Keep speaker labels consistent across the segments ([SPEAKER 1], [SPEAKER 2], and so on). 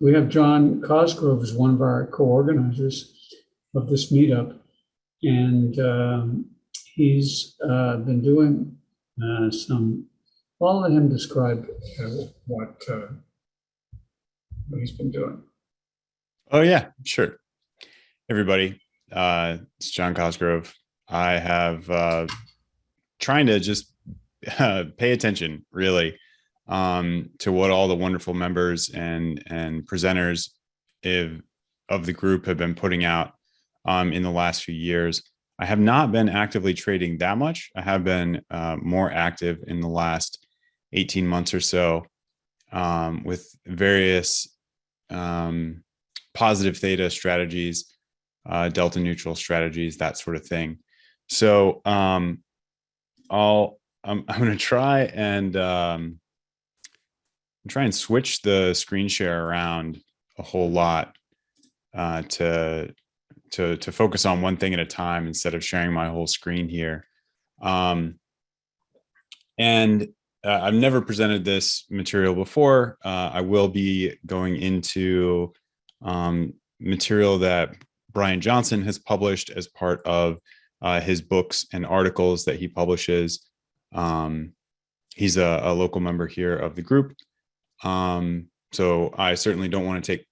[SPEAKER 1] We have John Cosgrove as one of our co-organizers of this meetup, and he's been doing some. I'll let him describe what he's been doing.
[SPEAKER 2] Oh yeah, sure. Everybody, it's John Cosgrove. I have trying to just pay attention really to what all the wonderful members and presenters of the group have been putting out in the last few years. I have not been actively trading that much. I have been more active in the last 18 months or so with various positive theta strategies, delta neutral strategies, that sort of thing. So I'm going to try and switch the screen share around a whole lot to focus on one thing at a time instead of sharing my whole screen here. I've never presented this material before. I will be going into material that Brian Johnson has published as part of his books and articles that he publishes. He's a local member here of the group. So I certainly don't want to take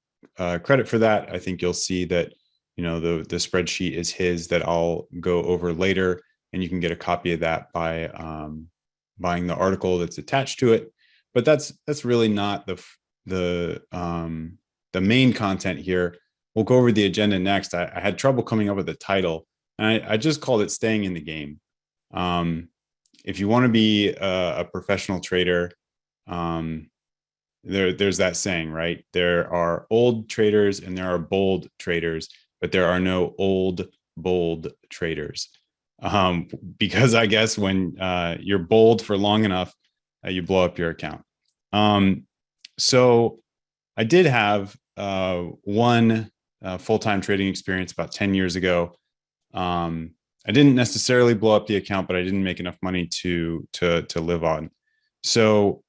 [SPEAKER 2] credit for that. I think you'll see that, you know, the spreadsheet is his that I'll go over later, and you can get a copy of that by buying the article that's attached to it. But that's really not the main content here. We'll go over the agenda next. I had trouble coming up with a title, and I just called it "Staying in the Game." If you want to be a professional trader, there's that saying, right? There are old traders and there are bold traders, but there are no old, bold traders. Because I guess when you're bold for long enough, you blow up your account. So I did have one full-time trading experience about 10 years ago. I didn't necessarily blow up the account, but I didn't make enough money to live on. So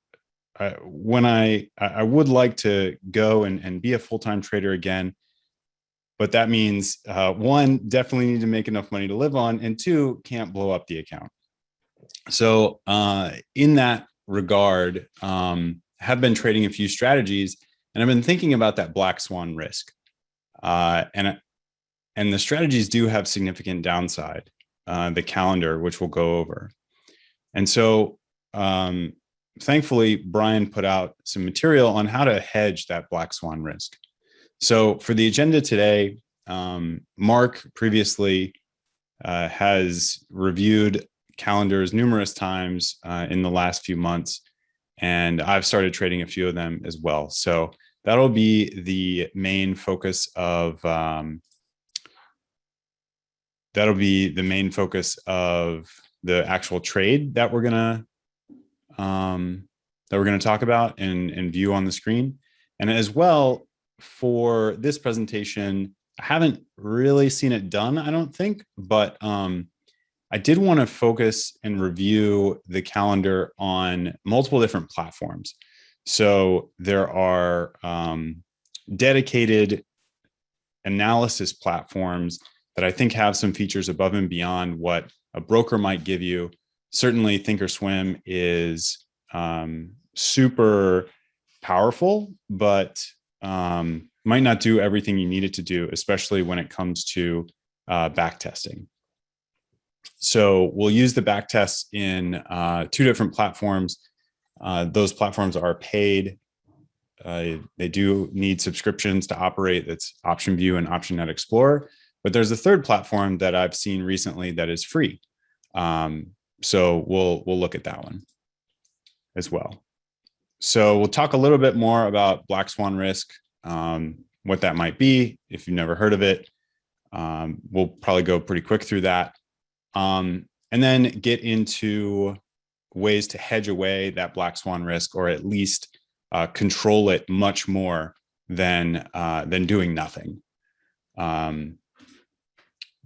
[SPEAKER 2] when I would like to go and be a full-time trader again, but that means one, definitely need to make enough money to live on, and two, can't blow up the account. So in that regard, have been trading a few strategies, and I've been thinking about that Black Swan risk. And the strategies do have significant downside, the calendar, which we'll go over. And so thankfully, Brian put out some material on how to hedge that Black Swan risk. So for the agenda today, Mark previously has reviewed calendars numerous times in the last few months, and I've started trading a few of them as well. So that'll be the main focus of the actual trade that we're gonna talk about and view on the screen. And as well, for this presentation, I haven't really seen it done, I don't think, but I did want to focus and review the calendar on multiple different platforms. So there are dedicated analysis platforms that I think have some features above and beyond what a broker might give you. Certainly Thinkorswim is super powerful, but might not do everything you need it to do, especially when it comes to backtesting. So we'll use the backtests in two different platforms. Those platforms are paid. They do need subscriptions to operate. That's OptionVue and OptionNet Explorer. But there's a third platform that I've seen recently that is free. So we'll look at that one as well. So we'll talk a little bit more about Black Swan risk, what that might be if you've never heard of it. We'll probably go pretty quick through that. And then get into ways to hedge away that Black Swan risk, or at least control it much more than doing nothing.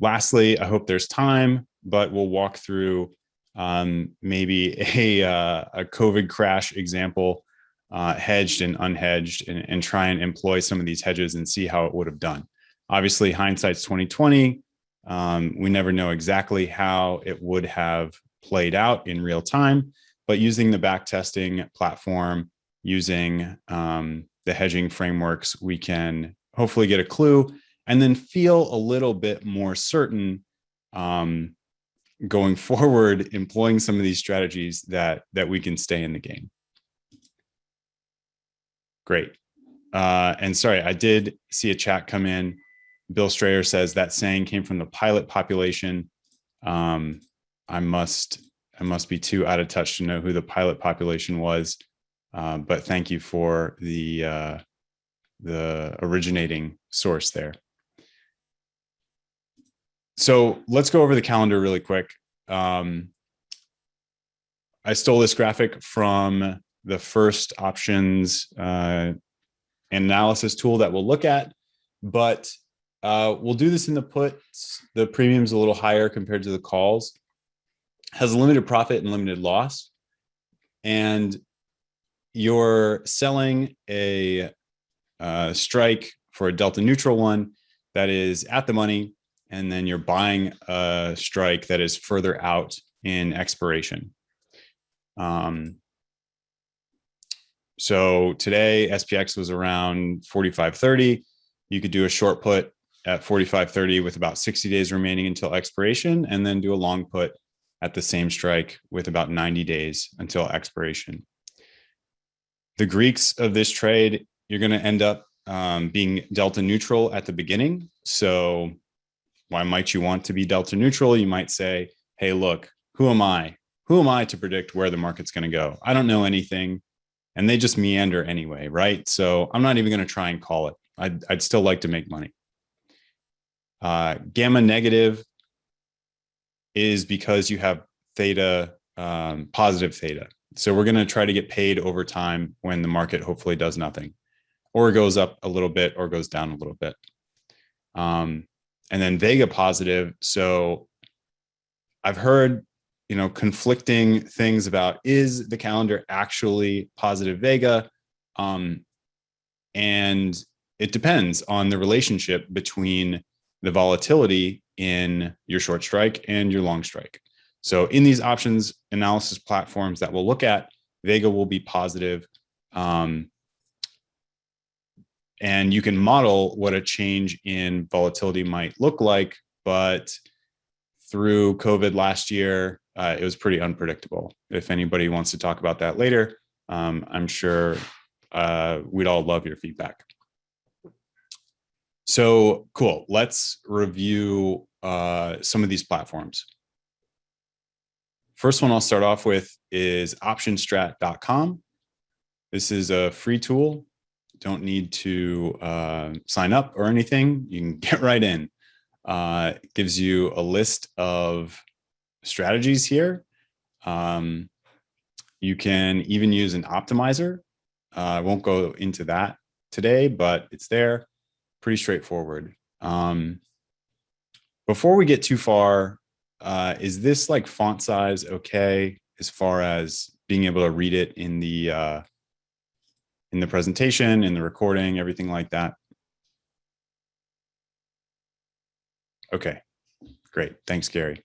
[SPEAKER 2] Lastly, I hope there's time, but we'll walk through maybe a COVID crash example hedged and unhedged, and try and employ some of these hedges and see how it would have done. Obviously, hindsight's 2020. We never know exactly how it would have played out in real time, but using the backtesting platform, using the hedging frameworks, we can hopefully get a clue and then feel a little bit more certain going forward, employing some of these strategies that we can stay in the game. Great. And sorry, I did see a chat come in. Bill Strayer says that saying came from the pilot population. I must be too out of touch to know who the pilot population was, but thank you for the originating source there. So let's go over the calendar really quick. I stole this graphic from the first options analysis tool that we'll look at, but we'll do this in the puts. The premium's a little higher compared to the calls, has a limited profit and limited loss. And you're selling a strike for a delta neutral one that is at the money, and then you're buying a strike that is further out in expiration. So today SPX was around 45.30. You could do a short put at 45.30 with about 60 days remaining until expiration, and then do a long put at the same strike with about 90 days until expiration. The Greeks of this trade, you're going to end up being delta neutral at the beginning. So why might you want to be delta neutral? You might say, hey, look, who am I? Who am I to predict where the market's going to go? I don't know anything. And they just meander anyway, right? So I'm not even going to try and call it. I'd still like to make money. Gamma negative is because you have theta, positive theta. So we're going to try to get paid over time when the market hopefully does nothing, or goes up a little bit or goes down a little bit. And then Vega positive. So I've heard, conflicting things about, is the calendar actually positive Vega? And it depends on the relationship between the volatility in your short strike and your long strike. So in these options analysis platforms that we'll look at, Vega will be positive. And you can model what a change in volatility might look like, but through COVID last year, it was pretty unpredictable. If anybody wants to talk about that later, I'm sure we'd all love your feedback. So cool. Let's review some of these platforms. First one I'll start off with is optionstrat.com. This is a free tool. Don't need to sign up or anything. You can get right in. It gives you a list of strategies here. You can even use an optimizer. I won't go into that today, but it's there. Pretty straightforward. Before we get too far, is this like font size okay as far as being able to read it in the presentation, in the recording, everything like that? Okay, great. Thanks, Gary.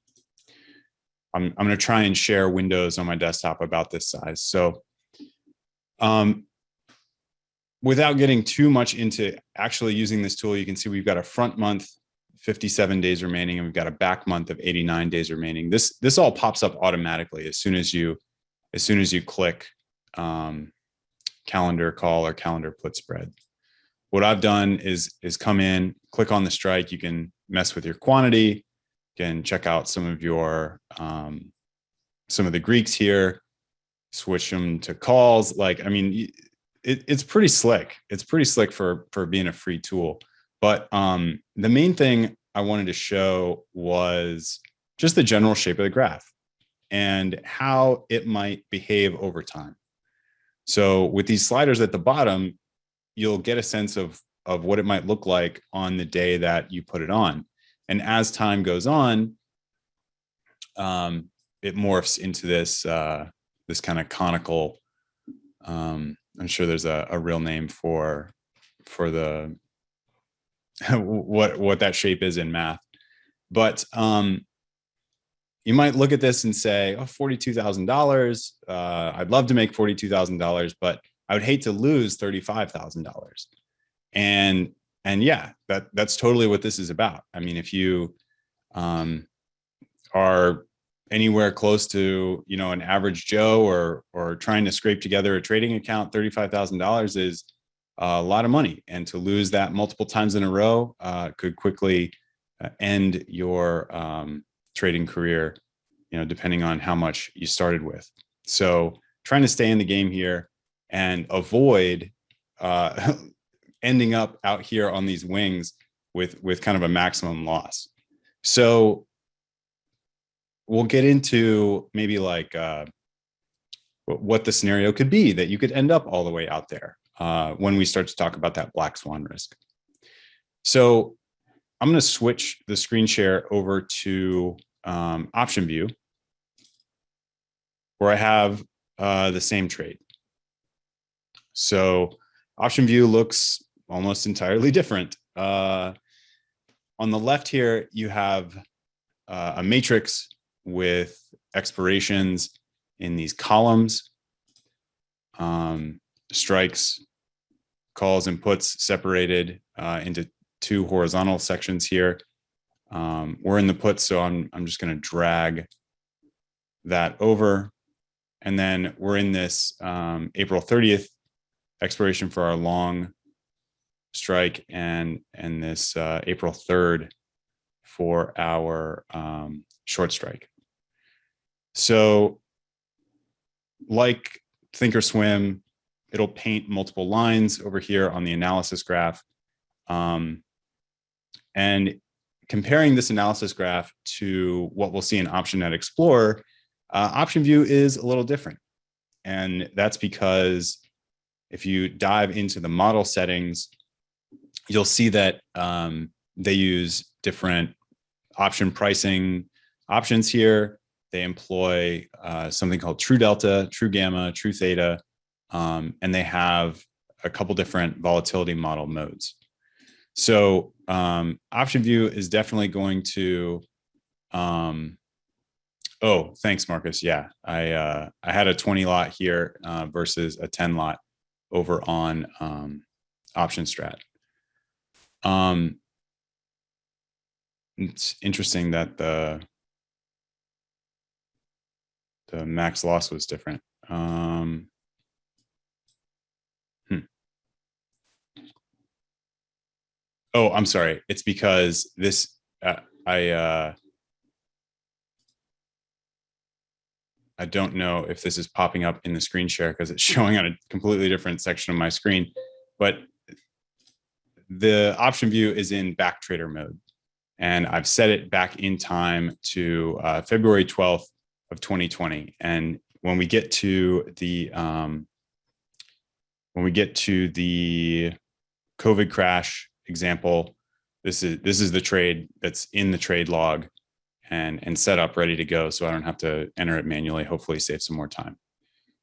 [SPEAKER 2] I'm going to try and share windows on my desktop about this size. So without getting too much into actually using this tool, you can see we've got a front month, 57 days remaining, and we've got a back month of 89 days remaining. This all pops up automatically as soon as you click calendar call or calendar put spread. What I've done is come in, click on the strike. You can mess with your quantity. You can check out some of your some of the Greeks here, switch them to calls. Like, I mean, it's pretty slick. It's pretty slick for being a free tool. But the main thing I wanted to show was just the general shape of the graph and how it might behave over time. So with these sliders at the bottom, you'll get a sense of what it might look like on the day that you put it on. And as time goes on, it morphs into this this kind of conical I'm sure there's a real name for the what that shape is in math. But you might look at this and say, oh, $42,000. I'd love to make $42,000, but I would hate to lose $35,000. And yeah, that's totally what this is about. I mean, if you are anywhere close to, you know, an average Joe or trying to scrape together a trading account, $35,000 is a lot of money. And to lose that multiple times in a row could quickly end your trading career, you know, depending on how much you started with. So trying to stay in the game here and avoid ending up out here on these wings with kind of a maximum loss. So we'll get into maybe like what the scenario could be that you could end up all the way out there when we start to talk about that black swan risk. So I'm going to switch the screen share over to OptionVue, where I have the same trade. So OptionVue looks almost entirely different. On the left here, you have a matrix with expirations in these columns, strikes, calls, and puts separated into two horizontal sections here. We're in the puts, so I'm just going to drag that over. And then we're in this April 30th expiration for our long strike and this April 3rd for our short strike. So like Thinkorswim, it'll paint multiple lines over here on the analysis graph. And comparing this analysis graph to what we'll see in OptionNet Explorer, OptionVue is a little different. And that's because if you dive into the model settings, you'll see that they use different option pricing options here. They employ something called true delta, true gamma, true theta, and they have a couple different volatility model modes. So OptionVue is definitely going to, oh, thanks, Marcus. Yeah, I had a 20 lot here versus a 10 lot over on OptionStrat. It's interesting that the max loss was different. Oh, I'm sorry. It's because this I don't know if this is popping up in the screen share because it's showing on a completely different section of my screen, but the OptionVue is in back trader mode, and I've set it back in time to February 12th of 2020. And when we get to the COVID crash example, this is the trade that's in the trade log and set up ready to go, so I don't have to enter it manually. Hopefully save some more time.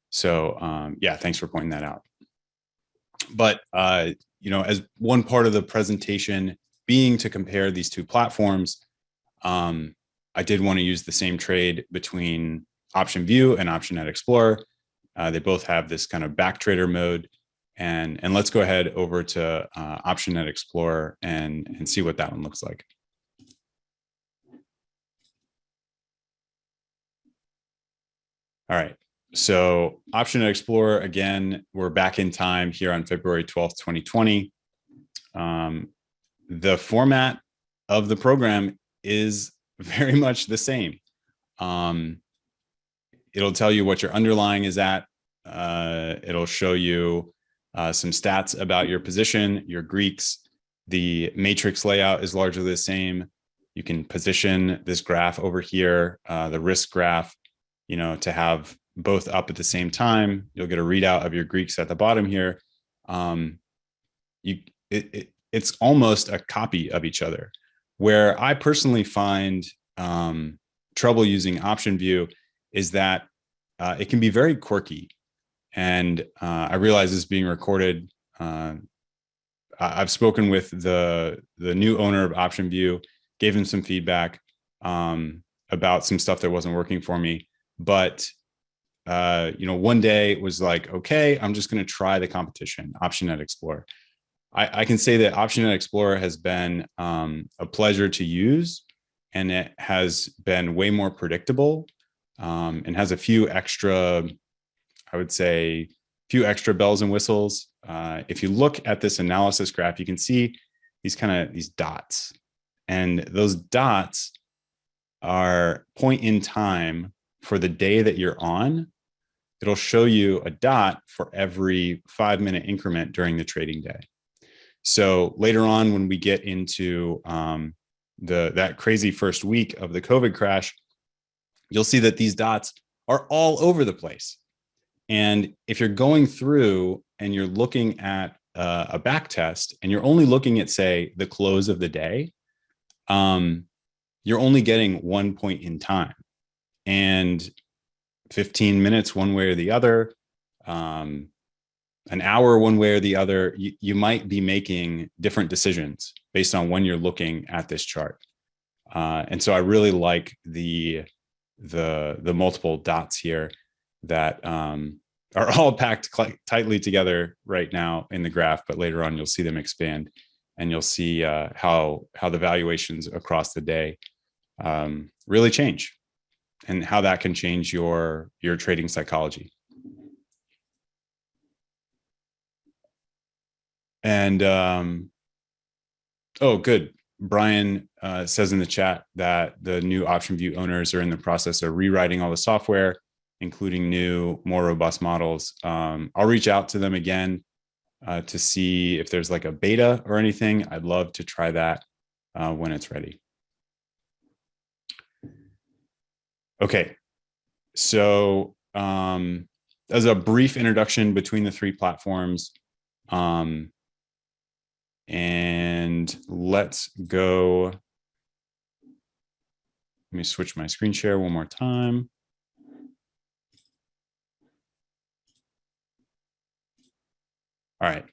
[SPEAKER 2] So yeah, thanks for pointing that out. But you know, as one part of the presentation being to compare these two platforms, I did want to use the same trade between OptionVue and OptionNet Explorer. They both have this kind of back trader mode. And let's go ahead over to OptionNet Explorer and see what that one looks like. All right, so OptionNet Explorer, again, we're back in time here on February 12th, 2020. The format of the program is very much the same. It'll tell you what your underlying is at. It'll show you some stats about your position, your Greeks. The matrix layout is largely the same. You can position this graph over here, the risk graph, you know, to have both up at the same time. You'll get a readout of your Greeks at the bottom here. It's almost a copy of each other. Where I personally find trouble using OptionVue is that it can be very quirky. And I realize this is being recorded. I've spoken with the new owner of OptionVue, gave him some feedback about some stuff that wasn't working for me. But one day it was like, okay, I'm just going to try the competition, OptionNet Explorer. I can say that OptionNet Explorer has been a pleasure to use, and it has been way more predictable and has a few extra, I would say, few extra bells and whistles. If you look at this analysis graph, you can see these dots, and those dots are point in time for the day that you're on. It'll show you a dot for every 5-minute increment during the trading day. So later on, when we get into that crazy first week of the COVID crash, you'll see that these dots are all over the place. And if you're going through and you're looking at a back test and you're only looking at, say, the close of the day, you're only getting 1 point in time, and 15 minutes one way or the other, an hour one way or the other, you might be making different decisions based on when you're looking at this chart. And so I really like the multiple dots here that are all packed tightly together right now in the graph, but later on you'll see them expand, and you'll see how the valuations across the day really change, and how that can change your trading psychology. And oh, good. Brian says in the chat that the new OptionVue owners are in the process of rewriting all the software, including new, more robust models. I'll reach out to them again to see if there's like a beta or anything. I'd love to try that when it's ready. Okay, so as a brief introduction between the three platforms, and let's go. Let me switch my screen share one more time. All right.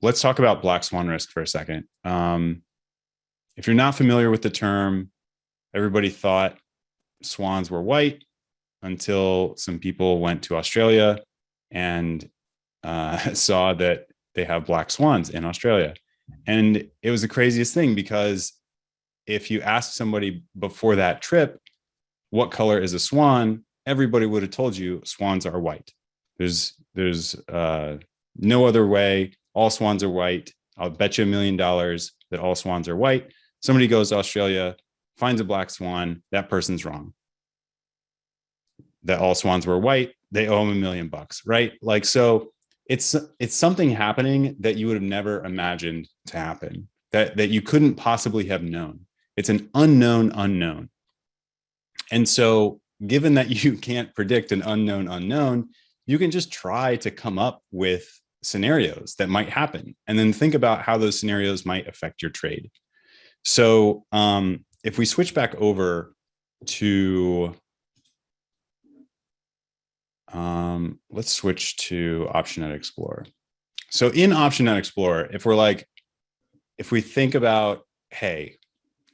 [SPEAKER 2] Let's talk about Black Swan risk for a second. If you're not familiar with the term, everybody thought swans were white until some people went to Australia and saw that they have black swans in Australia. And it was the craziest thing, because if you asked somebody before that trip, what color is a swan, everybody would have told you swans are white. There's no other way. All swans are white. I'll bet you $1 million that all swans are white. Somebody goes to Australia, finds a black swan, that person's wrong. That all swans were white, they owe him $1 million, right? Like, so it's something happening that you would have never imagined to happen, that you couldn't possibly have known. It's an unknown. And so given that you can't predict an unknown, you can just try to come up with scenarios that might happen, and then think about how those scenarios might affect your trade. So if we switch back over to, let's switch to OptionNet Explorer. So in OptionNet Explorer, if we think about, hey,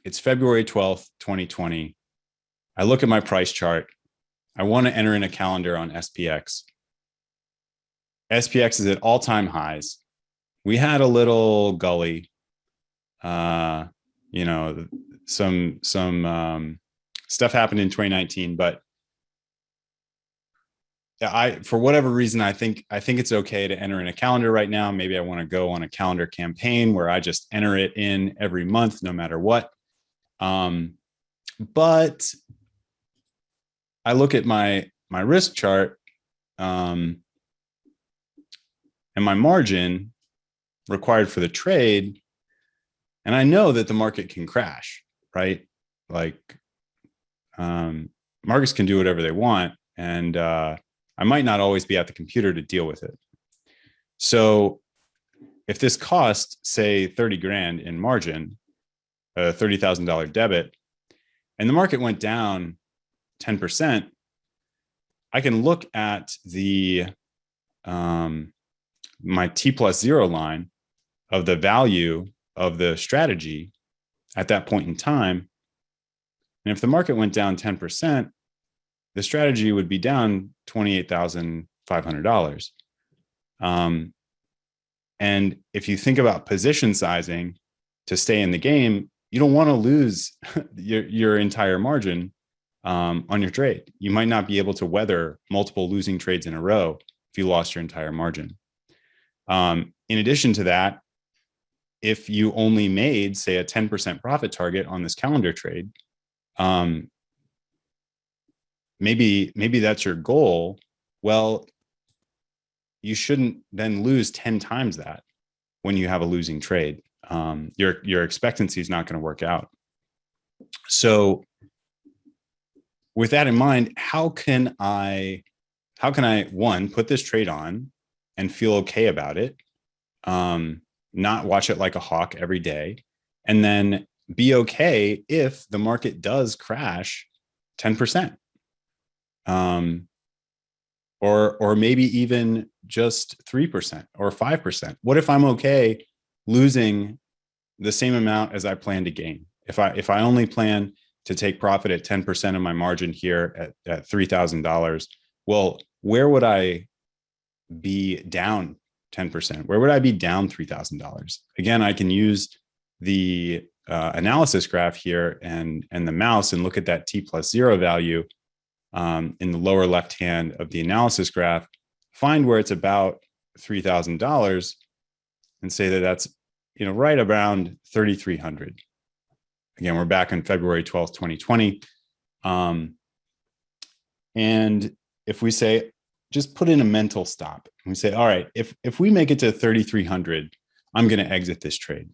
[SPEAKER 2] it's February 12th, 2020. I look at my price chart. I want to enter in a calendar on SPX. SPX is at all-time highs. We had a little gully, some stuff happened in 2019, but for whatever reason, I think it's okay to enter in a calendar right now. Maybe I want to go on a calendar campaign where I just enter it in every month, no matter what. But I look at my risk chart, and my margin required for the trade, and I know that the market can crash, right? Like, markets can do whatever they want, and I might not always be at the computer to deal with it. So if this cost, say, 30 grand in margin, a $30,000 debit, and the market went down 10%, I can look at the my T+0 line of the value of the strategy at that point in time. And if the market went down 10%, the strategy would be down $28,500. And if you think about position sizing to stay in the game, you don't want to lose your entire margin on your trade. You might not be able to weather multiple losing trades in a row if you lost your entire margin. In addition to that, if you only made, say, a 10% profit target on this calendar trade, maybe that's your goal. Well, you shouldn't then lose 10 times that when you have a losing trade. Your expectancy is not going to work out. So with that in mind, how can I, one, put this trade on and feel okay about it, not watch it like a hawk every day, and then be okay if the market does crash 10%, or maybe even just 3% or 5%. What if I'm okay losing the same amount as I plan to gain? If I only plan to take profit at 10% of my margin here at $3,000, well, where would I be down 10%? Where would I be down $3,000? Again, I can use the analysis graph here and the mouse and look at that T+0 value in the lower left hand of the analysis graph, find where it's about $3,000 and say that that's right around 3,300. Again, we're back on February 12th, 2020. And if we say, just put in a mental stop, and we say, all right, if we make it to 3,300, I'm going to exit this trade.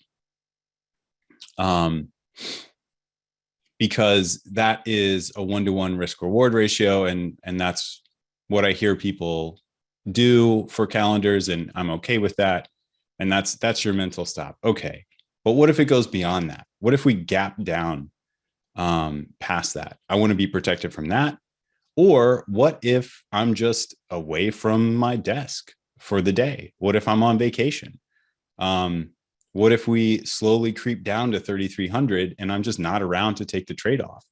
[SPEAKER 2] Because that is a 1-to-1 risk reward ratio. And that's what I hear people do for calendars. And I'm okay with that. And that's your mental stop. Okay. But what if it goes beyond that? What if we gap down past that? I want to be protected from that. Or what if I'm just away from my desk for the day? What if I'm on vacation? What if we slowly creep down to 3,300 and I'm just not around to take the trade off,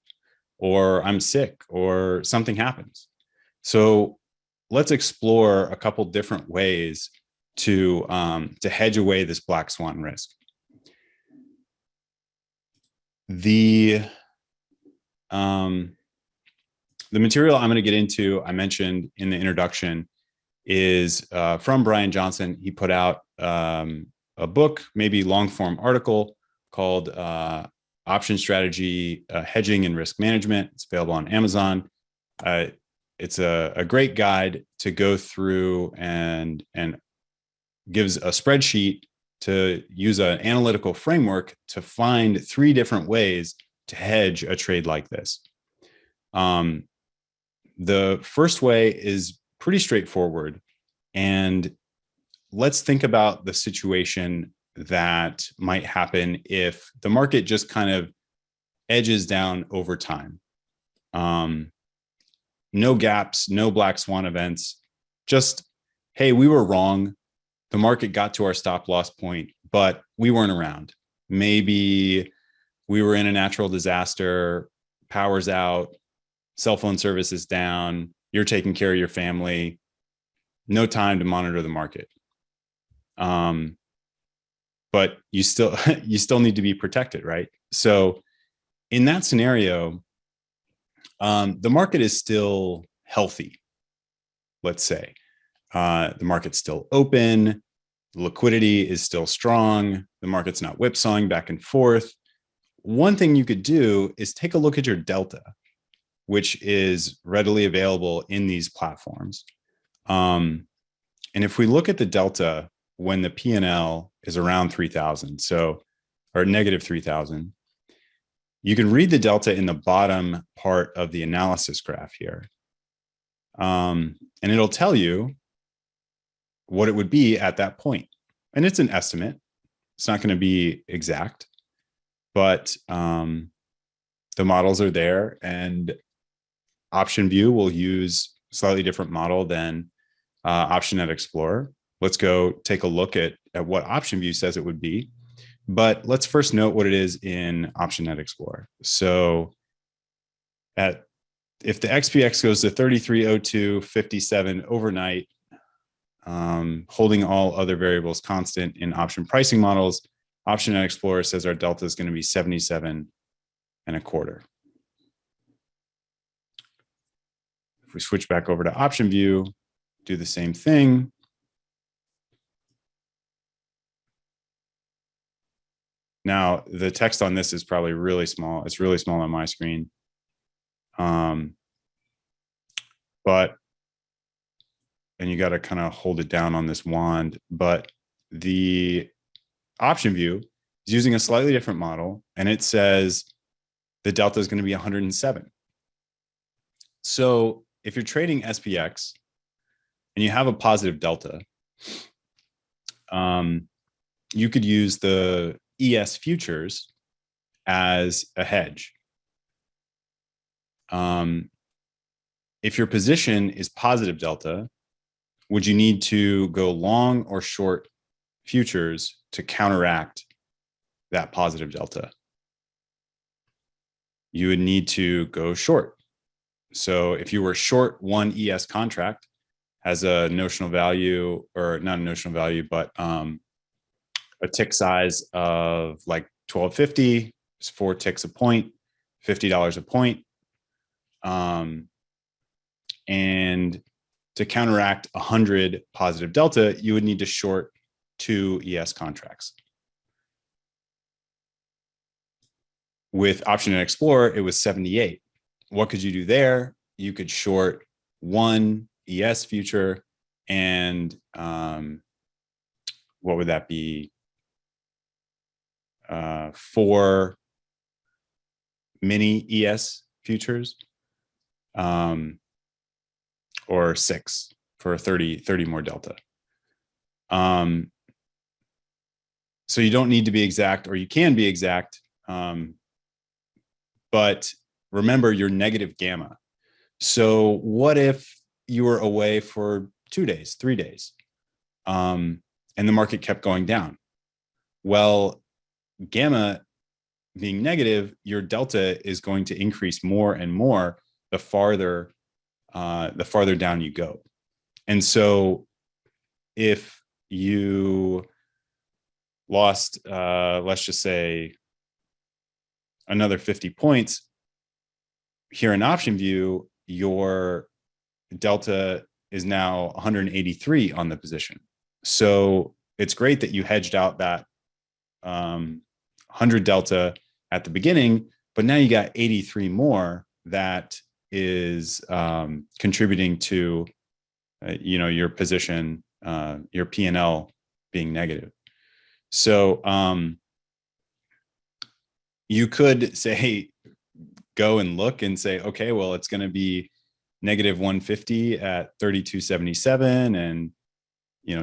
[SPEAKER 2] or I'm sick, or something happens? So let's explore a couple different ways to hedge away this black swan risk. The material I'm going to get into, I mentioned in the introduction, is from Brian Johnson. He put out a book, maybe long form article called Option Strategy, Hedging and Risk Management. It's available on Amazon. It's a great guide to go through and gives a spreadsheet to use an analytical framework to find 3 different ways to hedge a trade like this. The first way is pretty straightforward. And let's think about the situation that might happen if the market just kind of edges down over time. No gaps, no black swan events, just, hey, we were wrong. The market got to our stop loss point, but we weren't around. Maybe we were in a natural disaster, power's out, cell phone service is down, you're taking care of your family, no time to monitor the market. But you still need to be protected, right? So in that scenario, the market is still healthy, let's say. The market's still open, liquidity is still strong, the market's not whipsawing back and forth. One thing you could do is take a look at your delta, which is readily available in these platforms. And if we look at the delta when the P&L is around 3,000, or negative 3,000, you can read the delta in the bottom part of the analysis graph here. And it'll tell you what it would be at that point. And it's an estimate. It's not going to be exact, but the models are there, and OptionVue will use slightly different model than OptionNet Explorer. Let's go take a look at what OptionVue says it would be. But let's first note what it is in OptionNet Explorer. So if the XPX goes to 3302.57 overnight, holding all other variables constant in option pricing models, OptionNet Explorer says our delta is going to be 77 and a quarter. If we switch back over to OptionVue, do the same thing. Now, the text on this is probably really small. It's really small on my screen. And you got to kind of hold it down on this wand. But the OptionVue is using a slightly different model, and it says the delta is going to be 107. So if you're trading SPX and you have a positive delta, you could use the ES futures as a hedge. If your position is positive delta, would you need to go long or short futures to counteract that positive delta? You would need to go short. So if you were short one ES contract, has a notional value, or not a notional value, but a tick size of like 1250, it's 4 ticks a point, $50 a point. And to counteract 100 positive delta, you would need to short 2 ES contracts. With OptionNet Explorer, it was 78. What could you do there? You could short 1 ES future and what would that be? 4 mini ES futures, or 6 for 30 more delta. So you don't need to be exact, or you can be exact. But remember your negative gamma. So what if you were away for 2 days, 3 days, and the market kept going down? Well, gamma being negative, your delta is going to increase more and more the farther down you go. And so if you lost, let's just say, another 50 points here in OptionVue, your delta is now 183 on the position. So it's great that you hedged out that 100 delta at the beginning, but now you got 83 more that is contributing to your position, your P&L being negative. So you could say, go and look and say, okay, well, it's going to be negative 150 at 32.77 and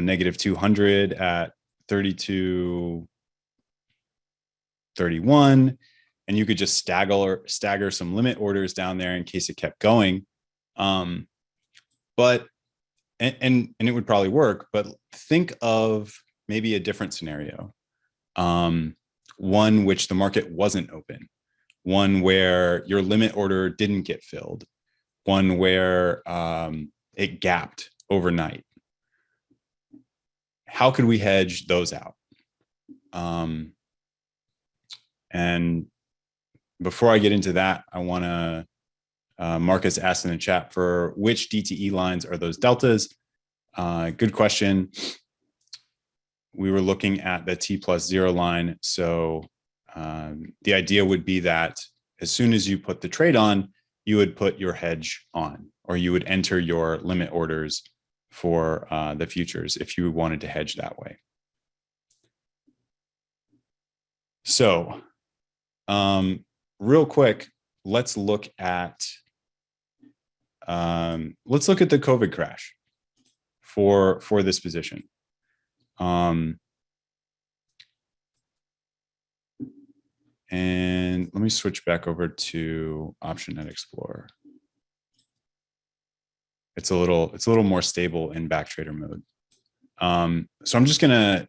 [SPEAKER 2] negative 200 at 32.31, and you could just stagger some limit orders down there in case it kept going. But it would probably work, but think of maybe a different scenario. One which the market wasn't open, one where your limit order didn't get filled, one where it gapped overnight. How could we hedge those out? And before I get into that, I want to, Marcus asked in the chat, for which DTE lines are those deltas? Good question. We were looking at the T+0 line. So the idea would be that as soon as you put the trade on, you would put your hedge on, or you would enter your limit orders for the futures if you wanted to hedge that way. So real quick, let's look at the COVID crash for this position. And let me switch back over to OptionNet Explorer. it's a little more stable in backtrader mode. So I'm just gonna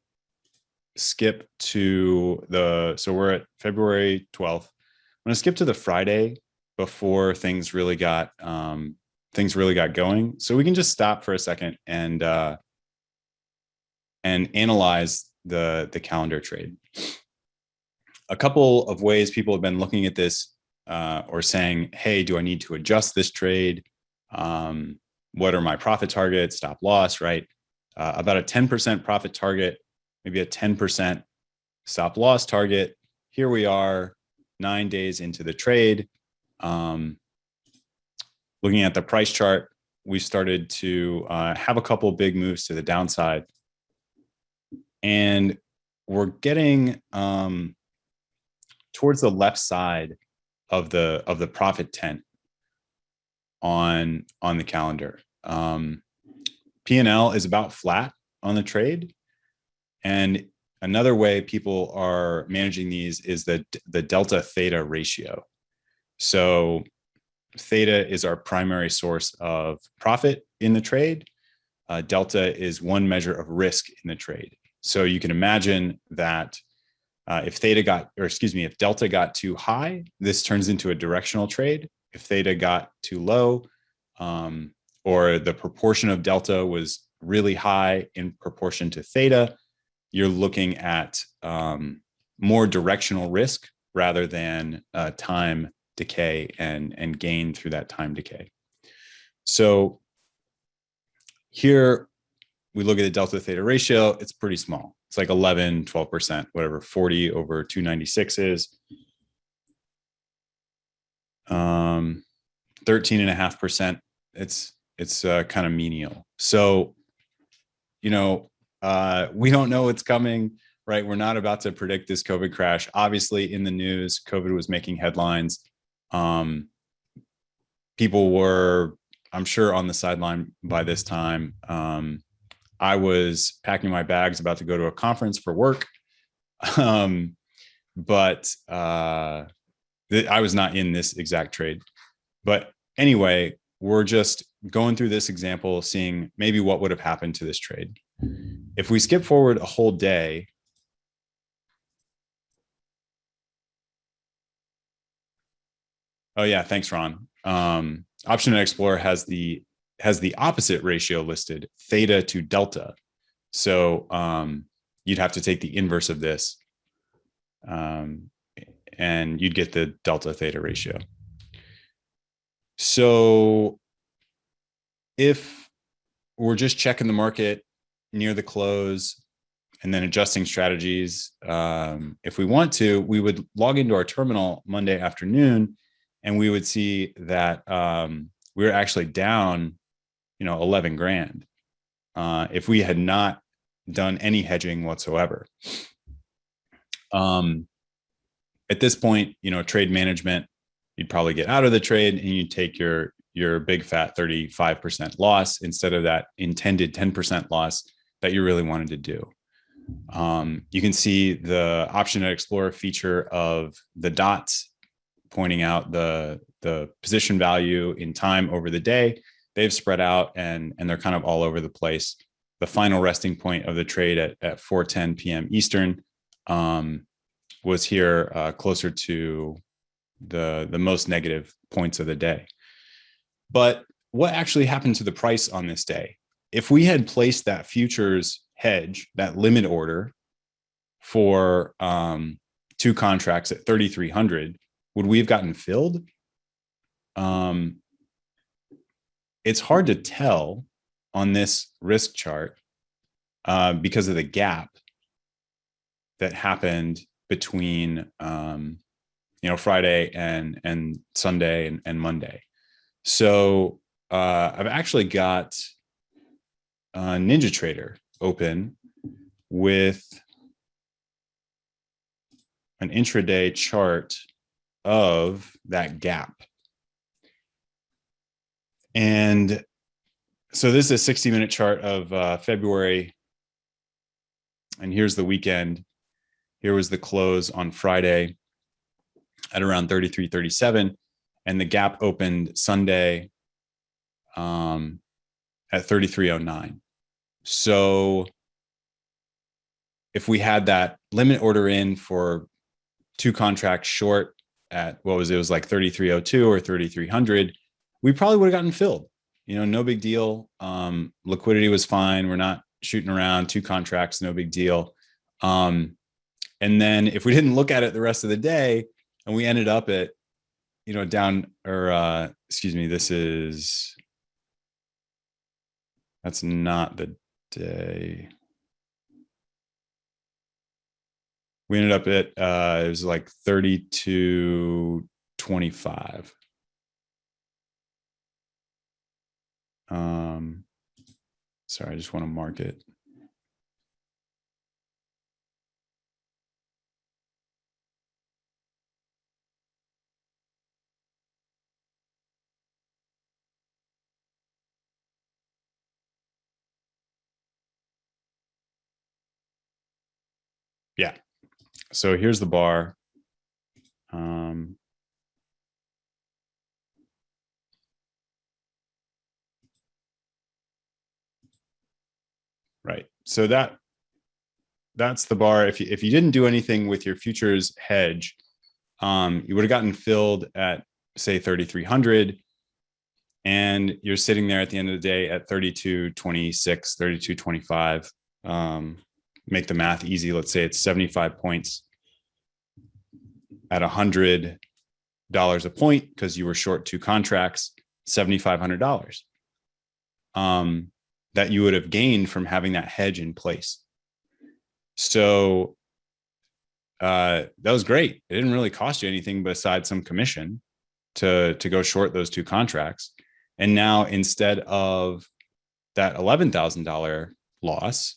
[SPEAKER 2] skip to so we're at February 12th. I'm gonna skip to the Friday before things really got going. So we can just stop for a second and analyze the calendar trade. A couple of ways people have been looking at this or saying, hey, do I need to adjust this trade? What are my profit targets, stop loss, right? About a 10% profit target, maybe a 10% stop loss target. Here we are 9 days into the trade. Looking at the price chart, we started to have a couple big moves to the downside. And we're getting towards the left side of the profit tent on the calendar. P&L is about flat on the trade. And another way people are managing these is the delta theta ratio. So theta is our primary source of profit in the trade. Delta is one measure of risk in the trade. So you can imagine that if delta got too high, this turns into a directional trade. If theta got too low, or the proportion of delta was really high in proportion to theta, you're looking at more directional risk rather than time decay and gain through that time decay. So here we look at the delta theta ratio. It's pretty small. It's like 11, 12%, whatever 40 over 296 is. 13.5%. It's kind of menial. So, we don't know what's coming, right? We're not about to predict this COVID crash. Obviously, in the news, COVID was making headlines. People were, I'm sure, on the sideline by this time. I was packing my bags, about to go to a conference for work. But I was not in this exact trade. But anyway, we're just going through this example, seeing maybe what would have happened to this trade. If we skip forward a whole day, oh yeah, thanks, Ron. OptionNet Explorer has the opposite ratio listed, theta to delta. So you'd have to take the inverse of this, and you'd get the delta theta ratio. So if we're just checking the market near the close and then adjusting strategies, if we want to, we would log into our terminal Monday afternoon, and we would see that we were actually down, 11 grand if we had not done any hedging whatsoever. At this point, trade management, you'd probably get out of the trade and you'd take your big fat 35% loss instead of that intended 10% loss that you really wanted to do. You can see the OptionNet Explorer feature of the dots pointing out the position value in time over the day. They've spread out and they're kind of all over the place. The final resting point of the trade at 4:10 p.m. Eastern was here closer to the most negative points of the day. But what actually happened to the price on this day? If we had placed that futures hedge, that limit order for 2 contracts at 3,300, would we have gotten filled? It's hard to tell on this risk chart because of the gap that happened between Friday and Sunday and Monday. So I've actually got NinjaTrader open with an intraday chart of that gap. And so this is a 60-minute chart of February. And here's the weekend. Here was the close on Friday at around 33.37. And the gap opened Sunday at 33.09. So if we had that limit order in for 2 contracts short at what was it? It was like 33.02 or 3300, we probably would have gotten filled. No big deal. Liquidity was fine. We're not shooting around 2 contracts, no big deal. And then if we didn't look at it the rest of the day and we ended up at, down, or excuse me, that's not the day. We ended up at, it was like 32.25. Sorry, I just want to mark it. Yeah. So here's the bar. Right. So that's the bar. If you didn't do anything with your futures hedge, you would have gotten filled at, say, 3,300, and you're sitting there at the end of the day at 32.26, 32.25. Make the math easy. Let's say it's 75 points at $100 a point because you were short 2 contracts, $7,500 that you would have gained from having that hedge in place. So that was great. It didn't really cost you anything besides some commission to go short those 2 contracts. And now instead of that $11,000 loss,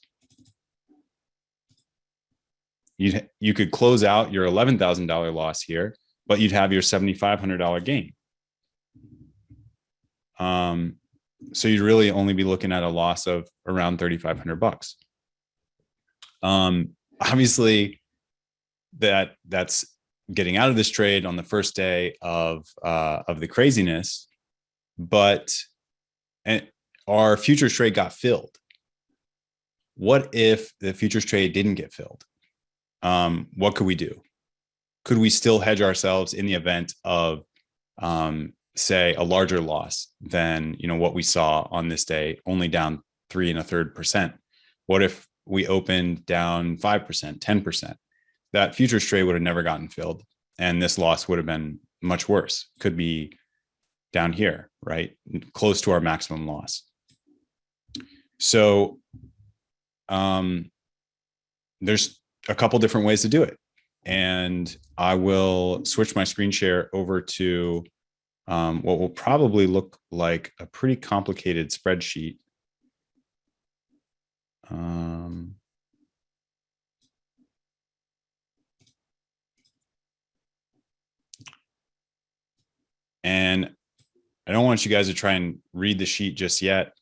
[SPEAKER 2] you could close out your $11,000 loss here, but you'd have your $7,500 gain. So you'd really only be looking at a loss of around $3,500. Obviously, that's getting out of this trade on the first day of the craziness, but our futures trade got filled. What if the futures trade didn't get filled? What could we do? Could we still hedge ourselves in the event of, say, a larger loss than what we saw on this day, only down 3.33%? What if we opened down 5%, 10%? That futures trade would have never gotten filled, and this loss would have been much worse. Could be down here, right? Close to our maximum loss. So there's a couple different ways to do it. And I will switch my screen share over to what will probably look like a pretty complicated spreadsheet. And I don't want you guys to try and read the sheet just yet.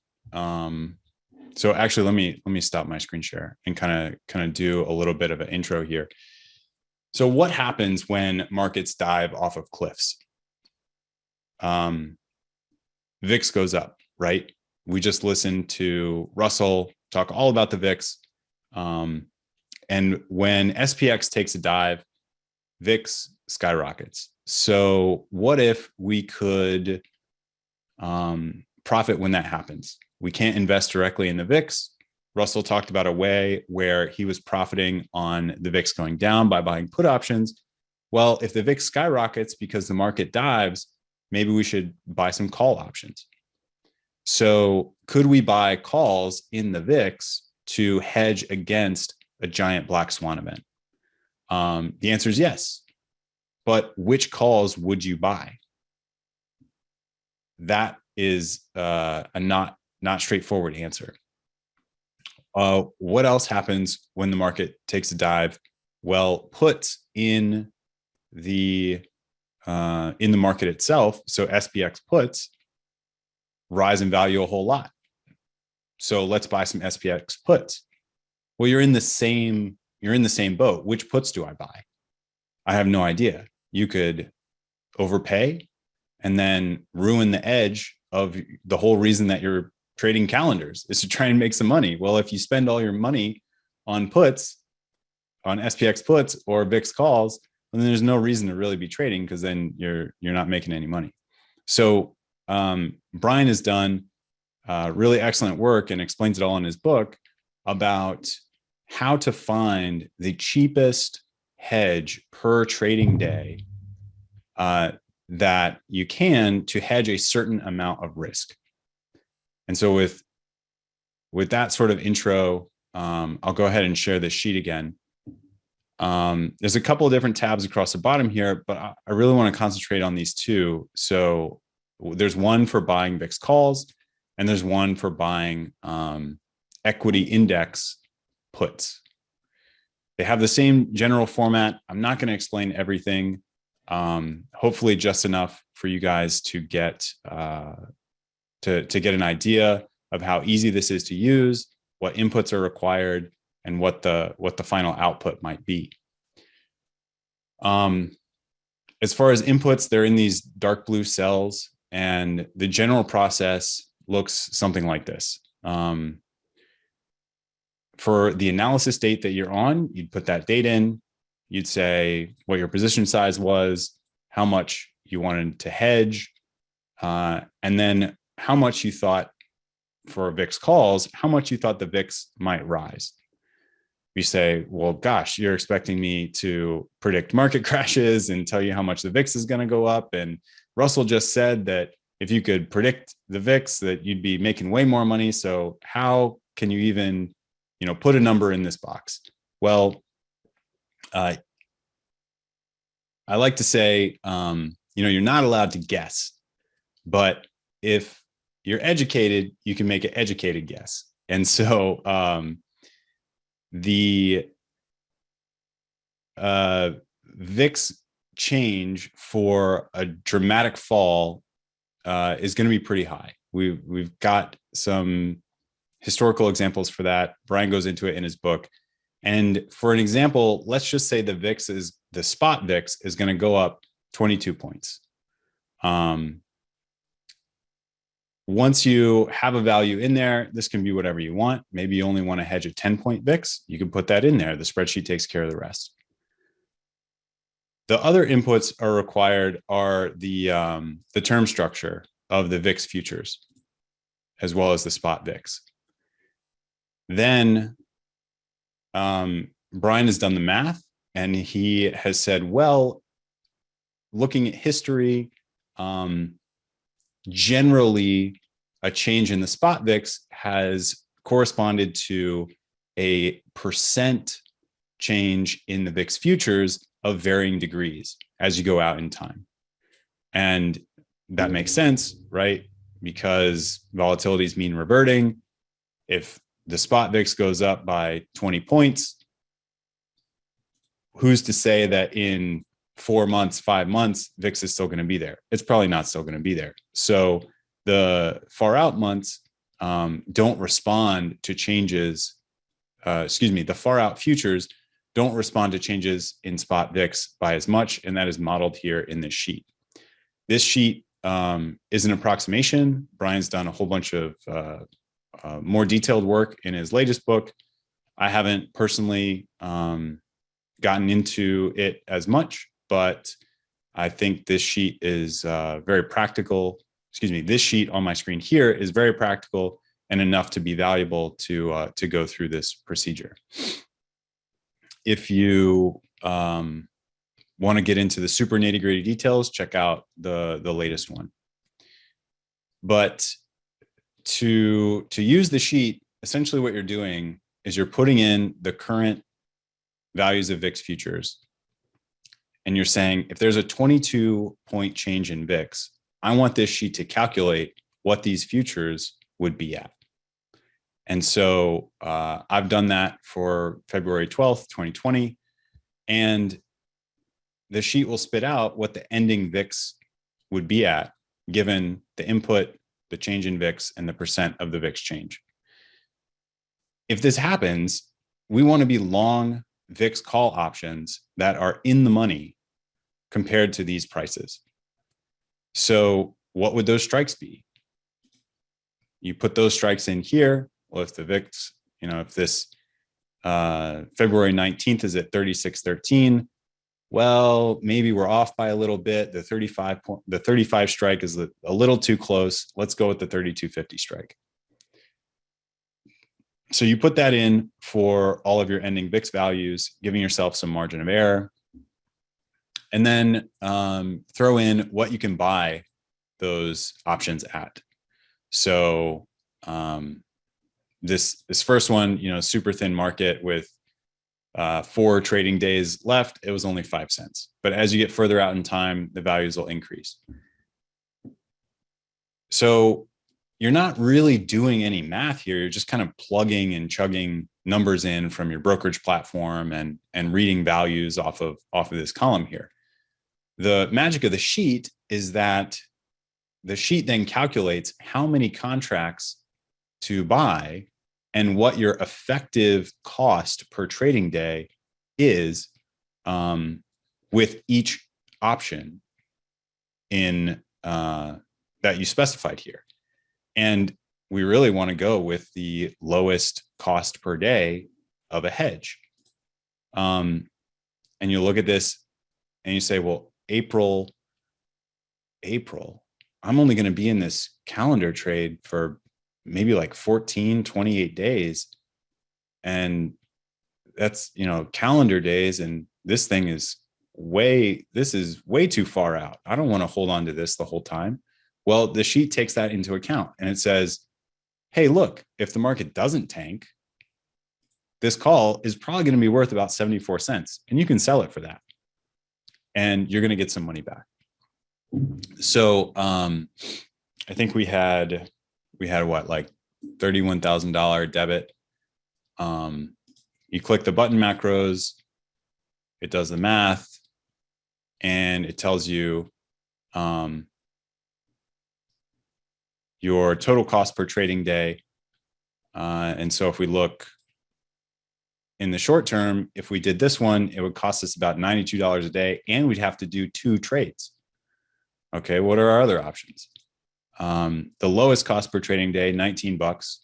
[SPEAKER 2] So actually, let me stop my screen share and kind of do a little bit of an intro here. So what happens when markets dive off of cliffs? VIX goes up, right? We just listened to Russell talk all about the VIX. And when SPX takes a dive, VIX skyrockets. So what if we could profit when that happens? We can't invest directly in the VIX. Russell talked about a way where he was profiting on the VIX going down by buying put options. Well, if the VIX skyrockets because the market dives, maybe we should buy some call options. So could we buy calls in the VIX to hedge against a giant black swan event? The answer is yes. But which calls would you buy? That is a not straightforward answer. What else happens when the market takes a dive? Well, puts in the market itself, so SPX puts, rise in value a whole lot. So let's buy some SPX puts. Well, you're in the same boat. Which puts do I buy? I have no idea. You could overpay and then ruin the edge of the whole reason that you're trading calendars, is to try and make some money. Well, if you spend all your money on puts, on SPX puts or VIX calls, then there's no reason to really be trading, because then you're not making any money. So Brian has done really excellent work and explains it all in his book about how to find the cheapest hedge per trading day that you can to hedge a certain amount of risk. And so with that sort of intro, I'll go ahead and share this sheet again. There's a couple of different tabs across the bottom here, but I really want to concentrate on these two. So there's one for buying VIX calls, and there's one for buying equity index puts. They have the same general format. I'm not going to explain everything. Hopefully just enough for you guys to get an idea of how easy this is to use, what inputs are required, and what the final output might be. As far as inputs, they're in these dark blue cells, and the general process looks something like this. For the analysis date that you're on, you'd put that date in. You'd say what your position size was, how much you wanted to hedge, and then how much you thought for VIX calls, how much you thought the VIX might rise. You say, well, gosh, you're expecting me to predict market crashes and tell you how much the VIX is going to go up. And Russell just said that if you could predict the VIX, that you'd be making way more money. So how can you even, put a number in this box? Well, I like to say, you're not allowed to guess, but if you're educated, you can make an educated guess. And so the VIX change for a dramatic fall is going to be pretty high. We've got some historical examples for that. Brian goes into it in his book. And for an example, let's just say the spot VIX is going to go up 22 points. Once you have a value in there, this can be whatever you want. Maybe you only want to hedge a 10-point VIX. You can put that in there. The spreadsheet takes care of the rest. The other inputs are required are the term structure of the VIX futures, as well as the spot VIX. Then Brian has done the math, and he has said, well, looking at history, generally a change in the spot VIX has corresponded to a % change in the VIX futures of varying degrees as you go out in time. And that makes sense, right? Because volatility is mean reverting. If the spot VIX goes up by 20 points, who's to say that in 4 months, 5 months, VIX is still going to be there? It's probably not still going to be there. So the far out months don't respond to changes. The far out futures don't respond to changes in spot VIX by as much, and that is modeled here in this sheet. This sheet is an approximation. Brian's done a whole bunch of more detailed work in his latest book. I haven't personally gotten into it as much, but I think this sheet is very practical. This sheet on my screen here is very practical and enough to be valuable to go through this procedure. If you want to get into the super nitty-gritty details, check out the latest one. But to use the sheet, essentially what you're doing is you're putting in the current values of VIX futures. And you're saying, if there's a 22-point change in VIX, I want this sheet to calculate what these futures would be at. And so I've done that for February 12th, 2020. And the sheet will spit out what the ending VIX would be at, given the input, the change in VIX, and the % of the VIX change. If this happens, we want to be long VIX call options that are in the money compared to these prices. So what would those strikes be? you put those strikes in here. Well, if the VIX, if this February 19th is at 36.13, well, maybe we're off by a little bit. The 35 strike is a little too close. Let's go with the 32.50 strike. So you put that in for all of your ending VIX values, giving yourself some margin of error, and then throw in what you can buy those options at. So this first one, super thin market with 4 trading days left, it was only 5 cents. But as you get further out in time, the values will increase. So you're not really doing any math here. You're just kind of plugging and chugging numbers in from your brokerage platform and reading values off of this column here. The magic of the sheet is that the sheet then calculates how many contracts to buy and what your effective cost per trading day is with each option in that you specified here. And we really want to go with the lowest cost per day of a hedge. And you look at this and you say, well, April, I'm only going to be in this calendar trade for maybe like 14, 28 days. And that's, calendar days. And this thing is way too far out. I don't want to hold on to this the whole time. Well, the sheet takes that into account and it says, hey, look, if the market doesn't tank, this call is probably going to be worth about 74 cents and you can sell it for that. And you're going to get some money back. So I think we had what, like $31,000 debit. You click the button macros, it does the math, and it tells you your total cost per trading day. And so if we look in the short term, if we did this one, it would cost us about $92 a day, and we'd have to do 2 trades. Okay, what are our other options? The lowest cost per trading day, $19.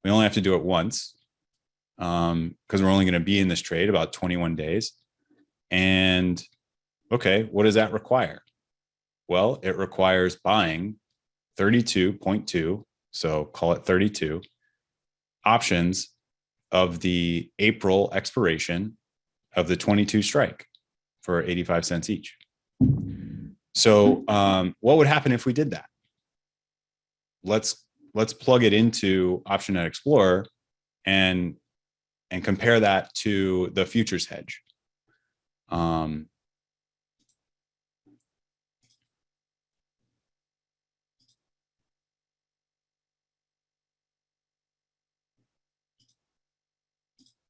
[SPEAKER 2] We only have to do it once because we're only going to be in this trade about 21 days. And okay, what does that require? Well, it requires buying 32.2, so call it 32 options of the April expiration of the 22 strike for 85 cents each. So what would happen if we did that? Let's plug it into OptionNet Explorer and compare that to the futures hedge.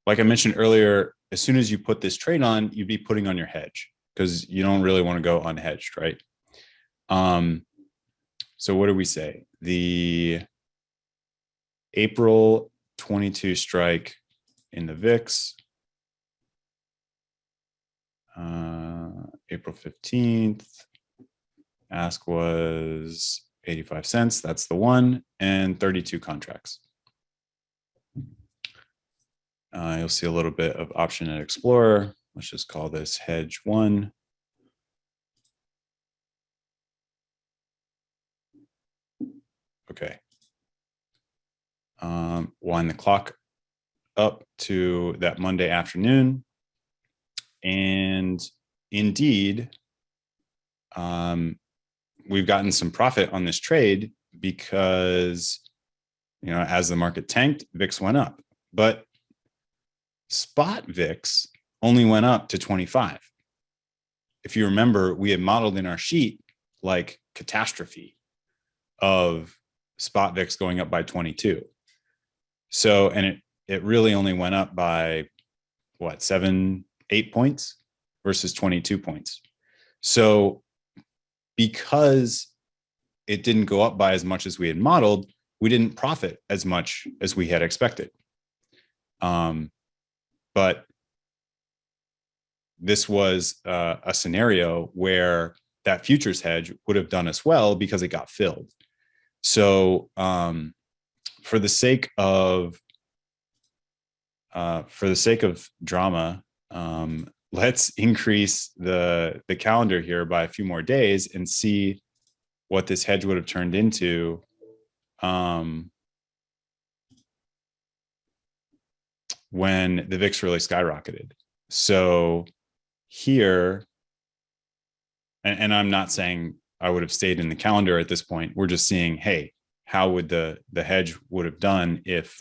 [SPEAKER 2] Like I mentioned earlier, as soon as you put this trade on, you'd be putting on your hedge because you don't really want to go unhedged, right? So what do we say? The April 22 strike in the VIX, April 15th, ask was 85 cents. That's the one, and 32 contracts. You'll see a little bit of OptionNet Explorer. Let's just call this hedge 1. Okay. Wind the clock up to that Monday afternoon. And indeed, we've gotten some profit on this trade because, as the market tanked, VIX went up. But spot VIX only went up to 25. If you remember, we had modeled in our sheet like catastrophe of spot VIX going up by 22. So, and it really only went up by what, 7, 8 points versus 22 points. So because it didn't go up by as much as we had modeled, we didn't profit as much as we had expected. But this was a scenario where that futures hedge would have done us well because it got filled. So for the sake of drama, let's increase the calendar here by a few more days and see what this hedge would have turned into when the VIX really skyrocketed. So here, and I'm not saying I would have stayed in the calendar at this point. We're just seeing, hey, how would the hedge would have done if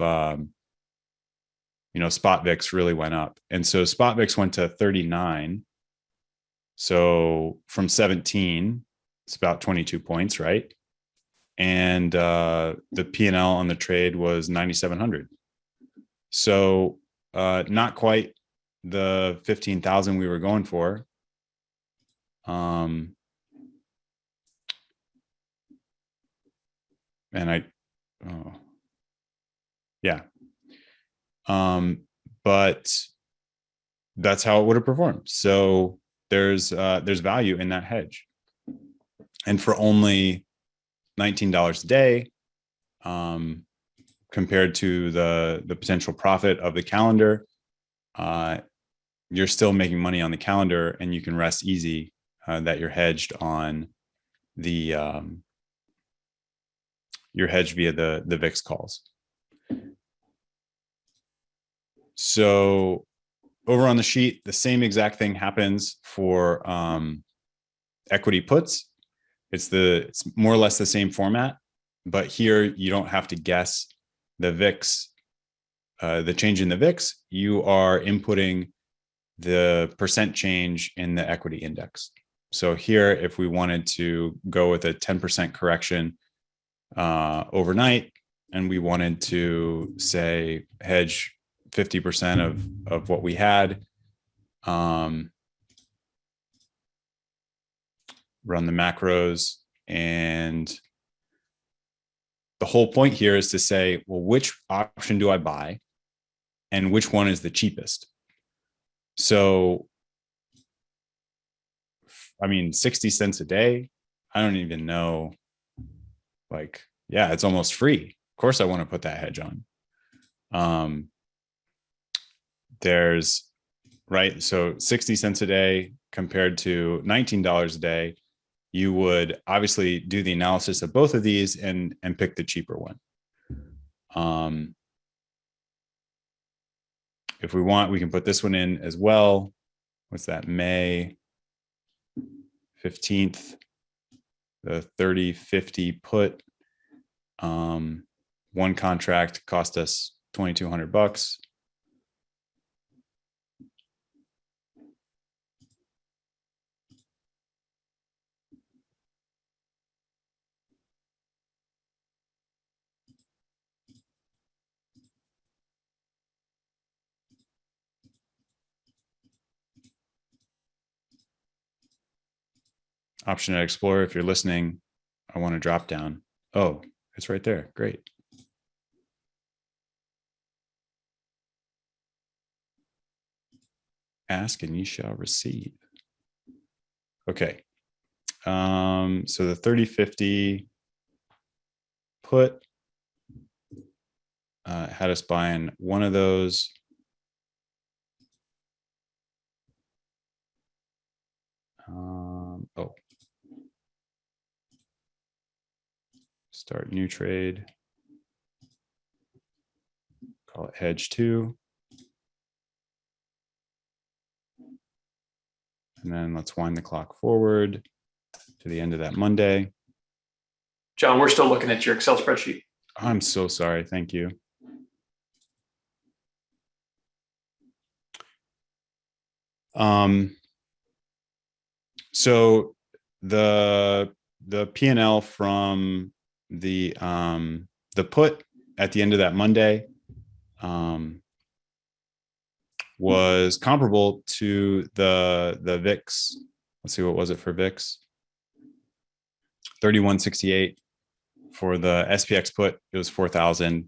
[SPEAKER 2] spot VIX really went up. And so spot VIX went to 39. So from 17, it's about 22 points, right? And the P&L on the trade was 9,700. So not quite the 15,000 we were going for. But that's how it would have performed. So there's value in that hedge. And for only $19 a day, compared to the potential profit of the calendar, you're still making money on the calendar, and you can rest easy that you're hedged on the you're hedged via the VIX calls. So over on the sheet, the same exact thing happens for equity puts. It's more or less the same format, but here you don't have to guess the VIX, the change in the VIX. You are inputting the percent change in the equity index. So here, if we wanted to go with a 10% correction overnight, and we wanted to say hedge 50% of what we had, run the macros, and the whole point here is to say, well, which option do I buy and which one is the cheapest? So, I mean, 60 cents a day, I don't even know, like, yeah, it's almost free. Of course I want to put that hedge on. There's, right, so 60 cents a day compared to $19 a day, you would obviously do the analysis of both of these and pick the cheaper one. If we want, we can put this one in as well. What's that? May 15th, the 3050 put. One contract cost us $2,200. OptionNet Explorer, if you're listening, I want to drop down. Oh, it's right there. Great. Ask and ye shall receive. Okay. So the 3050 put had us buying one of those. Start new trade. Call it hedge 2. And then let's wind the clock forward to the end of that Monday.
[SPEAKER 3] John, we're still looking at your Excel spreadsheet.
[SPEAKER 2] I'm so sorry. Thank you. So the P&L from the put at the end of that Monday was comparable to the VIX. Let's see, what was it for VIX? 3168. For the SPX put, it was 4,000.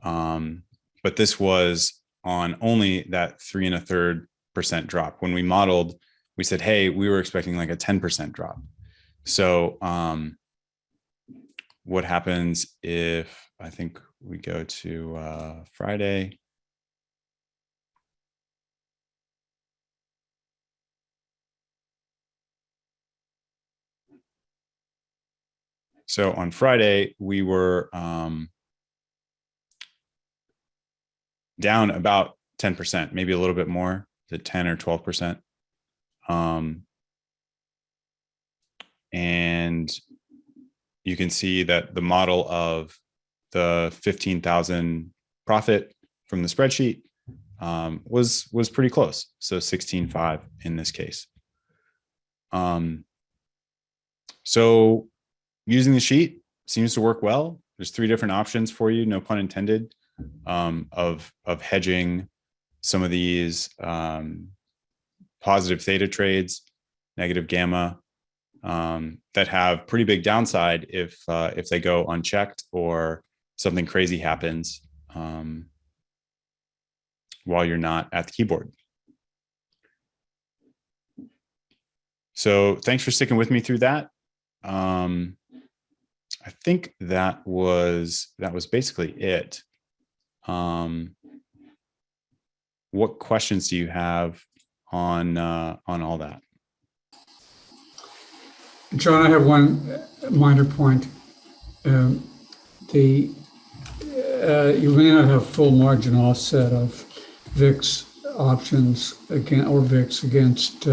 [SPEAKER 2] But this was on only that 3 1/3% drop. When we modeled, we said, hey, we were expecting like a 10% drop. So what happens if, I think we go to Friday. So on Friday, we were down about 10%, maybe a little bit more, to 10 or 12%. And you can see that the model of the 15,000 profit from the spreadsheet was pretty close. So 16.5 in this case. So using the sheet seems to work well. There's 3 different options for you, no pun intended, of hedging some of these positive theta trades, negative gamma, that have pretty big downside if they go unchecked or something crazy happens while you're not at the keyboard. So thanks for sticking with me through that. I think that was basically it. What questions do you have on all that?
[SPEAKER 1] John, I have one minor point. You may not have full margin offset of VIX options or VIX against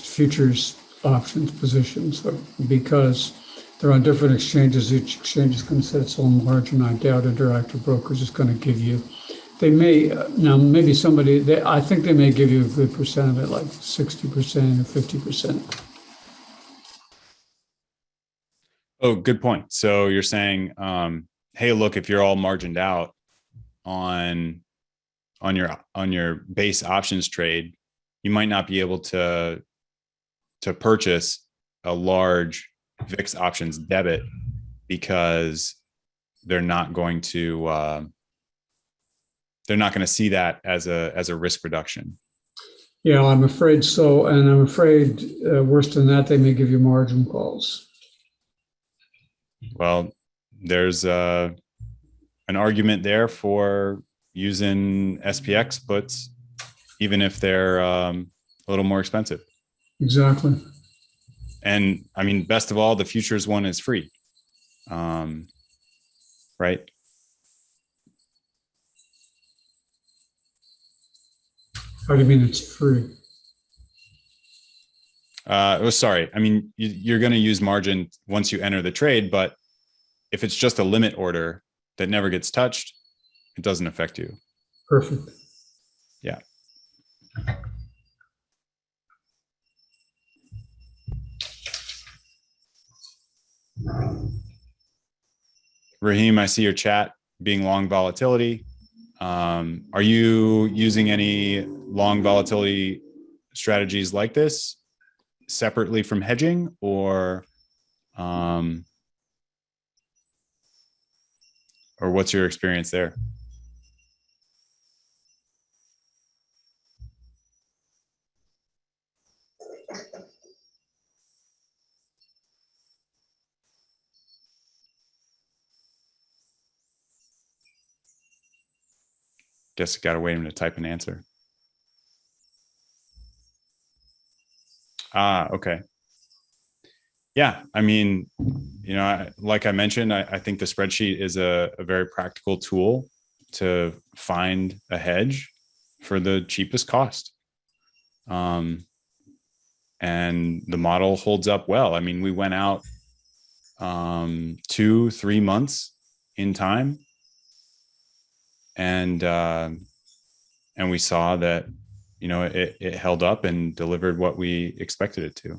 [SPEAKER 1] futures options positions, because they're on different exchanges. Each exchange is going to set its own margin. I doubt Interactive Brokers is going to give you. They may now, maybe somebody. I think they may give you a good percent of it, like 60% or 50%.
[SPEAKER 2] Oh, good point. So you're saying, hey, look, if you're all margined out on your base options trade, you might not be able to purchase a large VIX options debit because they're not going to see that as a risk reduction.
[SPEAKER 1] Yeah, I'm afraid so, and I'm afraid worse than that, they may give you margin calls.
[SPEAKER 2] Well, there's an argument there for using SPX puts, even if they're a little more expensive.
[SPEAKER 1] Exactly.
[SPEAKER 2] And I mean, best of all, the futures one is free, right?
[SPEAKER 1] How do you mean it's free?
[SPEAKER 2] Sorry. I mean, you're going to use margin once you enter the trade, but if it's just a limit order that never gets touched, it doesn't affect you.
[SPEAKER 1] Perfect.
[SPEAKER 2] Yeah. Raheem, I see your chat being long volatility. Are you using any long volatility strategies like this separately from hedging, or what's your experience there? Guess I got to wait him to type an answer. Okay. Yeah, I mean, like I mentioned, I think the spreadsheet is a very practical tool to find a hedge for the cheapest cost. And the model holds up well. I mean, we went out 2-3 months in time, and we saw that it held up and delivered what we expected it to,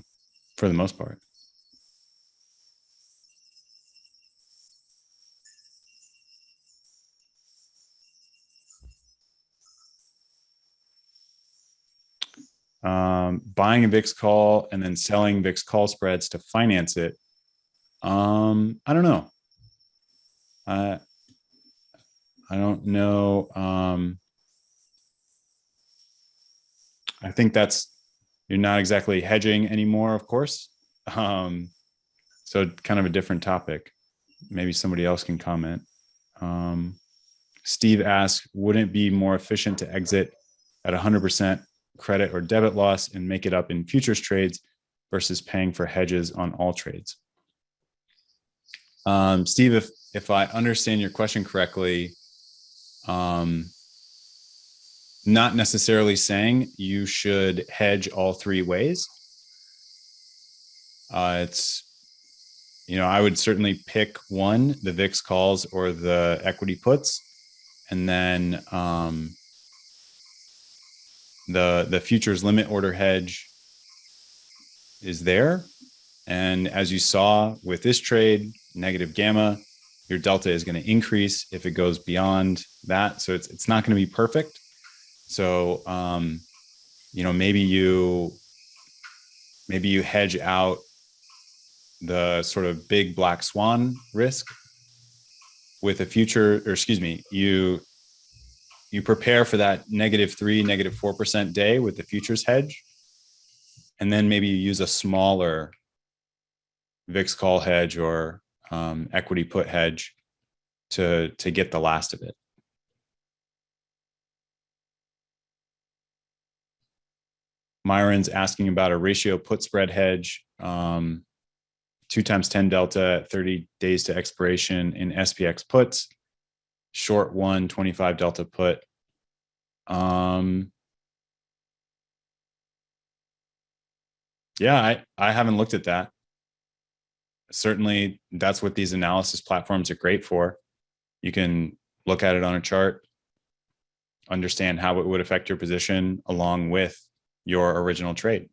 [SPEAKER 2] for the most part. Buying a VIX call and then selling VIX call spreads to finance it. I don't know. I don't know. I think you're not exactly hedging anymore, of course. So kind of a different topic. Maybe somebody else can comment. Steve asks, wouldn't it be more efficient to exit at 100% credit or debit loss and make it up in futures trades versus paying for hedges on all trades? Steve, if I understand your question correctly, not necessarily saying you should hedge all three ways. It's, I would certainly pick one, the VIX calls or the equity puts, and then the futures limit order hedge is there. And as you saw with this trade, negative gamma, your delta is going to increase if it goes beyond that. So it's not going to be perfect. So, maybe you hedge out the sort of big black swan risk with a future, or excuse me, you prepare for that -3, -4% day with the futures hedge. And then maybe you use a smaller VIX call hedge or equity put hedge to get the last of it. Myron's asking about a ratio put spread hedge, 2 times 10 delta, 30 days to expiration in SPX puts, short 1, 25 delta put. Yeah, I haven't looked at that. Certainly, that's what these analysis platforms are great for. You can look at it on a chart, understand how it would affect your position along with your original trade.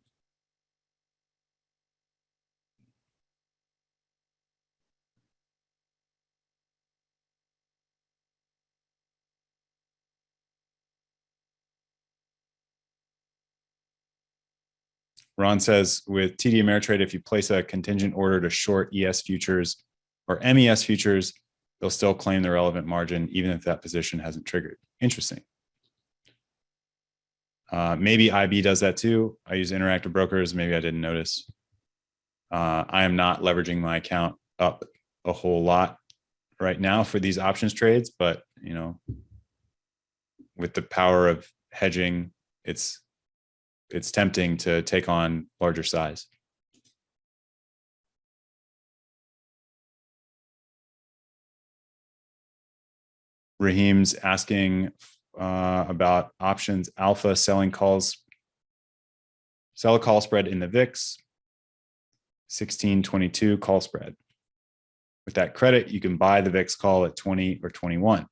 [SPEAKER 2] Ron says, with TD Ameritrade, if you place a contingent order to short ES futures or MES futures, they'll still claim the relevant margin, even if that position hasn't triggered. Interesting. Maybe IB does that too. I use Interactive Brokers. Maybe I didn't notice. I am not leveraging my account up a whole lot right now for these options trades, but with the power of hedging, it's tempting to take on larger size. Raheem's asking about options alpha selling calls. Sell a call spread in the VIX, 1622 call spread. With that credit, you can buy the VIX call at 20 or 21.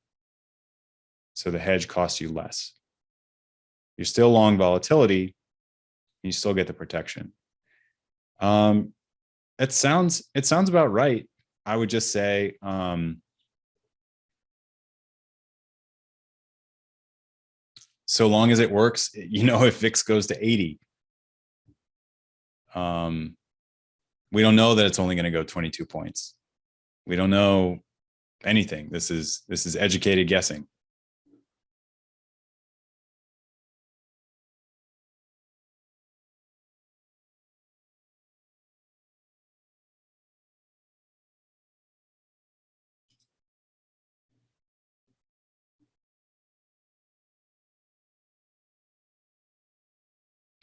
[SPEAKER 2] So the hedge costs you less. You're still long volatility, you still get the protection. It sounds about right. I would just say, so long as it works, if VIX goes to 80, we don't know that it's only going to go 22 points. We don't know anything. This is educated guessing.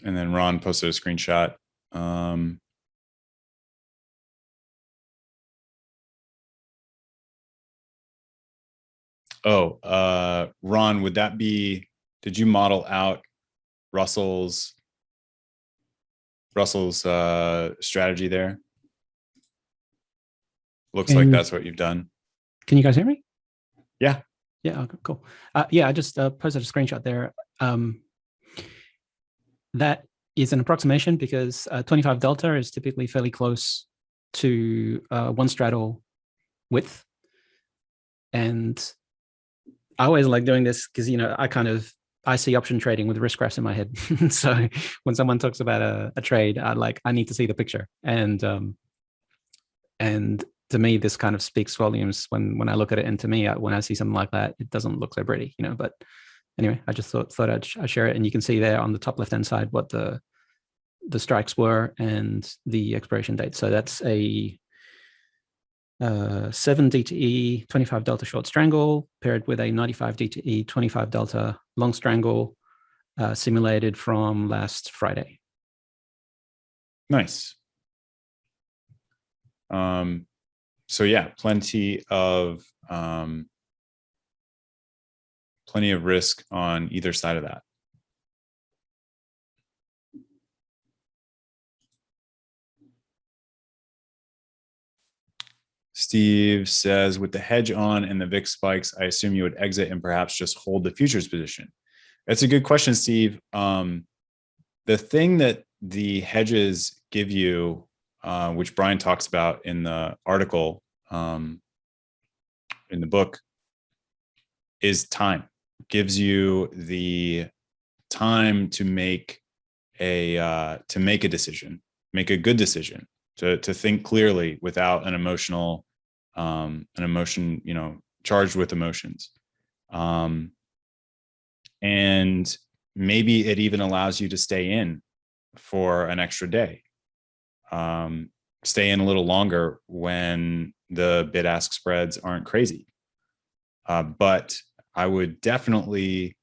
[SPEAKER 2] And then Ron posted a screenshot. Ron, would that be, did you model out Russell's strategy there? Looks like that's what you've done.
[SPEAKER 4] Can you guys hear me?
[SPEAKER 2] Yeah.
[SPEAKER 4] Yeah, okay, cool. Yeah, I just posted a screenshot there. That is an approximation because 25 delta is typically fairly close to one straddle width. And I always like doing this because, I see option trading with risk graphs in my head. So when someone talks about a trade, I need to see the picture. And to me, this kind of speaks volumes when I look at it. And to me, when I see something like that, it doesn't look so pretty, but anyway, I just thought I'd share it. And you can see there on the top left-hand side what the strikes were and the expiration date. So that's a 7 DTE 25 delta short strangle paired with a 95 DTE 25 delta long strangle simulated from last Friday.
[SPEAKER 2] Nice. So yeah, plenty of risk on either side of that. Steve says, with the hedge on and the VIX spikes, I assume you would exit and perhaps just hold the futures position. That's a good question, Steve. The thing that the hedges give you, which Brian talks about in the article, in the book, is time. Gives you the time to make a decision, make a good decision, to think clearly without an emotion, charged with emotions. And maybe it even allows you to stay in for an extra day, stay in a little longer when the bid-ask spreads aren't crazy. But I would definitely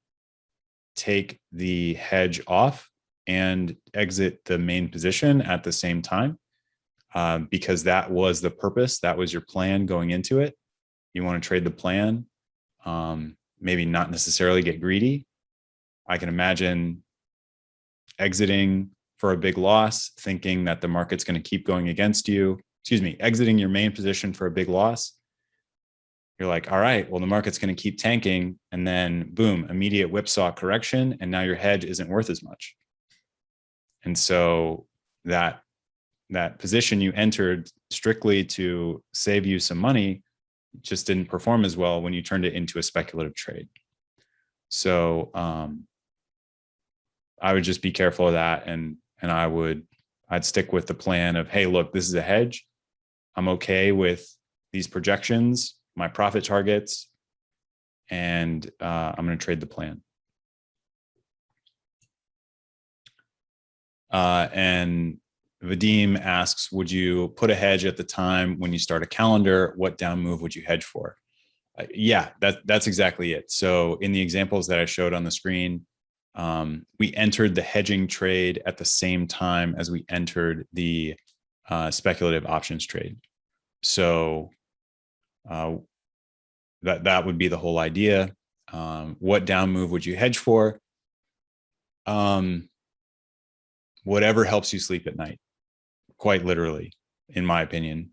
[SPEAKER 2] take the hedge off and exit the main position at the same time, because that was the purpose. That was your plan going into it. You want to trade the plan, maybe not necessarily get greedy. I can imagine exiting for a big loss, thinking that the market's going to keep going against you. Exiting your main position for a big loss. You're like, all right, well, the market's going to keep tanking, and then boom, immediate whipsaw correction, and now your hedge isn't worth as much. And so that position you entered strictly to save you some money just didn't perform as well when you turned it into a speculative trade. So I would just be careful of that, and I'd stick with the plan of, hey, look, this is a hedge. I'm okay with these projections, my profit targets, and I'm going to trade the plan. And Vadim asks, would you put a hedge at the time when you start a calendar? What down move would you hedge for? Yeah, that's exactly it. So in the examples that I showed on the screen, we entered the hedging trade at the same time as we entered the speculative options trade. So that would be the whole idea. What down move would you hedge for? Whatever helps you sleep at night, quite literally, in my opinion.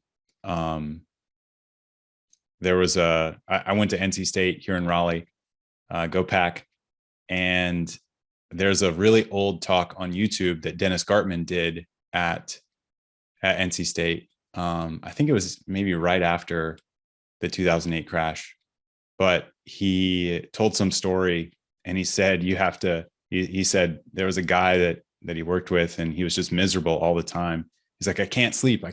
[SPEAKER 2] There was I went to NC State here in Raleigh, go Pack, and there's a really old talk on YouTube that Dennis Gartman did at NC State. I think it was maybe right after the 2008 crash, but he told some story, and he said, he said there was a guy that he worked with, and he was just miserable all the time. He's like, I can't sleep.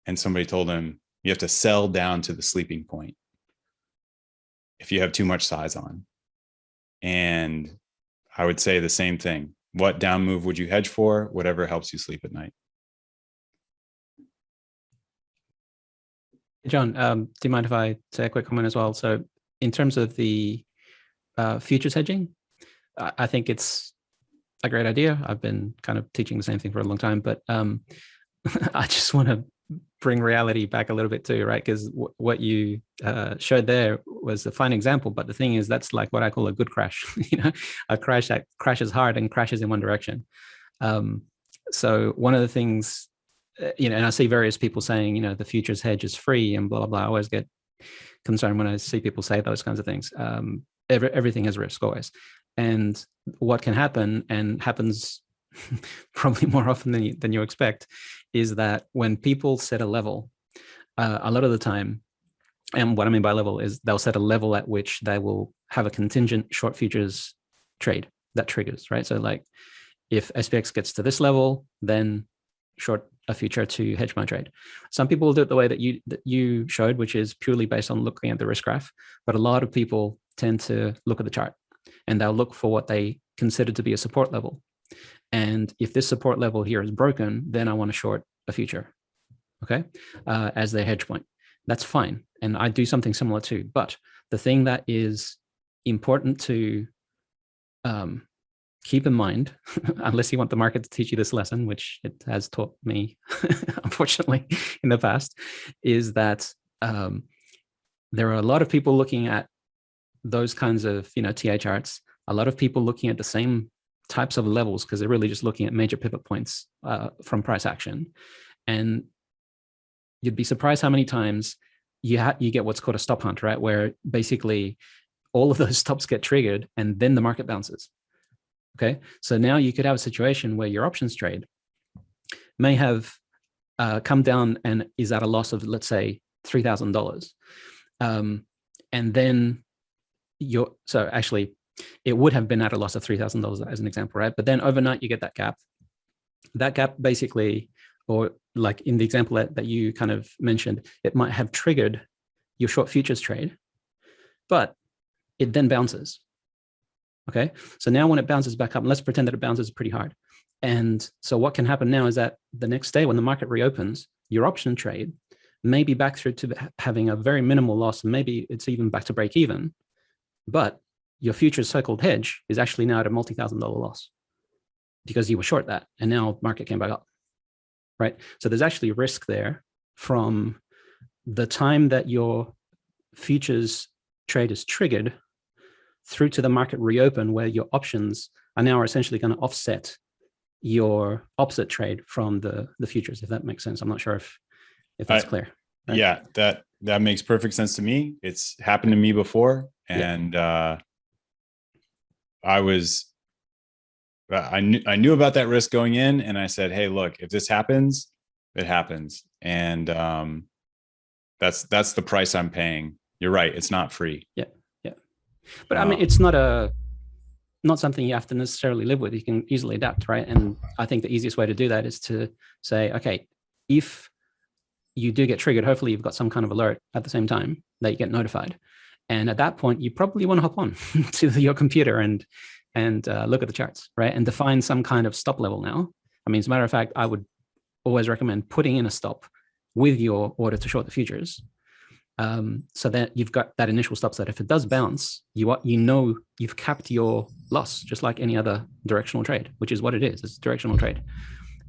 [SPEAKER 2] And somebody told him, you have to sell down to the sleeping point if you have too much size on. And I would say the same thing. What down move would you hedge for? Whatever helps you sleep at night.
[SPEAKER 4] John, do you mind if I say a quick comment as well? So in terms of the futures hedging, I think it's a great idea. I've been kind of teaching the same thing for a long time, but I just want to bring reality back a little bit too, right? Because what you showed there was a fine example, but the thing is, that's like what I call a good crash, a crash that crashes hard and crashes in one direction. So one of the things, and I see various people saying, the futures hedge is free and blah, blah, blah. I always get concerned when I see people say those kinds of things. Everything has risk always. And what can happen, and happens probably more often than you expect, is that when people set a level, a lot of the time, and what I mean by level is they'll set a level at which they will have a contingent short futures trade that triggers, right? So like if SPX gets to this level, then short a future to hedge my trade. Some people will do it the way that you showed, which is purely based on looking at the risk graph, but a lot of people tend to look at the chart, and they'll look for what they consider to be a support level. And if this support level here is broken, then I want to short a future. okay, as their hedge point. That's fine. And I do something similar too. But the thing that is important to keep in mind, unless you want the market to teach you this lesson, which it has taught me, unfortunately, in the past, is that there are a lot of people looking at those kinds of, TA charts, a lot of people looking at the same types of levels because they're really just looking at major pivot points from price action. And you'd be surprised how many times you get what's called a stop hunt, right? Where basically all of those stops get triggered and then the market bounces. Okay, so now you could have a situation where your options trade may have come down and is at a loss of, let's say, $3,000. And then so actually it would have been at a loss of $3,000 as an example, right? But then overnight you get that gap. That gap basically, or like in the example that you kind of mentioned, it might have triggered your short futures trade, but it then bounces. Okay, so now when it bounces back up, let's pretend that it bounces pretty hard. And so what can happen now is that the next day when the market reopens, your option trade may be back through to having a very minimal loss, and maybe it's even back to break even, but your futures so-called hedge is actually now at a multi-$1,000 loss because you were short that, and now market came back up, right? So there's actually risk there from the time that your futures trade is triggered through to the market reopen, where your options are now essentially going to offset your opposite trade from the futures, if that makes sense. I'm not sure if that's clear. Right?
[SPEAKER 2] Yeah, that makes perfect sense to me. It's happened to me before. And I knew about that risk going in, and I said, hey, look, if this happens, it happens. And that's the price I'm paying. You're right. It's not free.
[SPEAKER 4] Yeah. But I mean, it's not something you have to necessarily live with. You can easily adapt, right? And I think the easiest way to do that is to say, okay, if you do get triggered, hopefully you've got some kind of alert at the same time that you get notified. And at that point, you probably want to hop on to your computer and look at the charts, right? And define some kind of stop level now. I mean, as a matter of fact, I would always recommend putting in a stop with your order to short the futures. So that you've got that initial stop that if it does bounce, you've capped your loss, just like any other directional trade, which is what it is. It's a directional trade.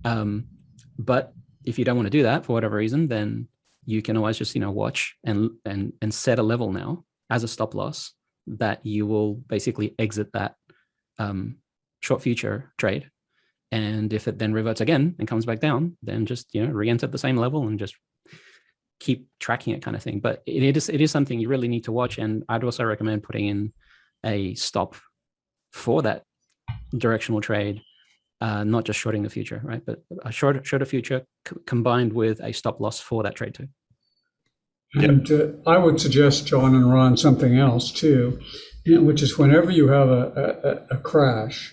[SPEAKER 4] But if you don't want to do that for whatever reason, then you can always just watch and set a level now as a stop loss that you will basically exit that short future trade. And if it then reverts again and comes back down, then just re-enter the same level and just keep tracking it, kind of thing. But it is something you really need to watch. And I'd also recommend putting in a stop for that directional trade, not just shorting the future, right? But a shorter future combined with a stop loss for that trade too.
[SPEAKER 1] And I would suggest, John and Ron, something else too, which is whenever you have a crash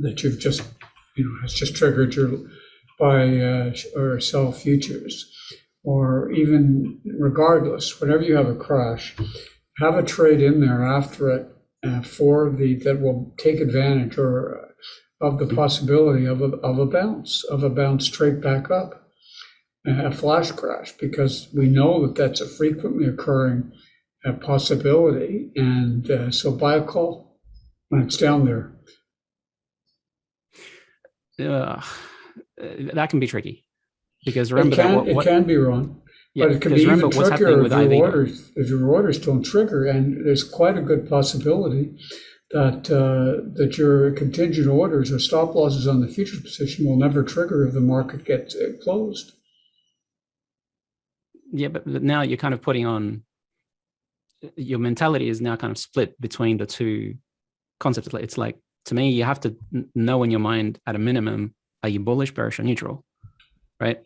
[SPEAKER 1] that you've just, has just triggered your buy or sell futures, or even regardless, whenever you have a crash, have a trade in there after it that will take advantage of the possibility of a bounce straight back up, a flash crash, because we know that that's a frequently occurring possibility. And so buy a call when it's down there.
[SPEAKER 4] That can be tricky. Because remember
[SPEAKER 1] it can be wrong, but it can be even trickier if your orders don't trigger. And there's quite a good possibility that your contingent orders or stop losses on the futures position will never trigger if the market gets closed.
[SPEAKER 4] Yeah, but now you're kind of putting on, your mentality is now kind of split between the two concepts. It's like, to me, you have to know in your mind at a minimum, are you bullish, bearish, or neutral, right?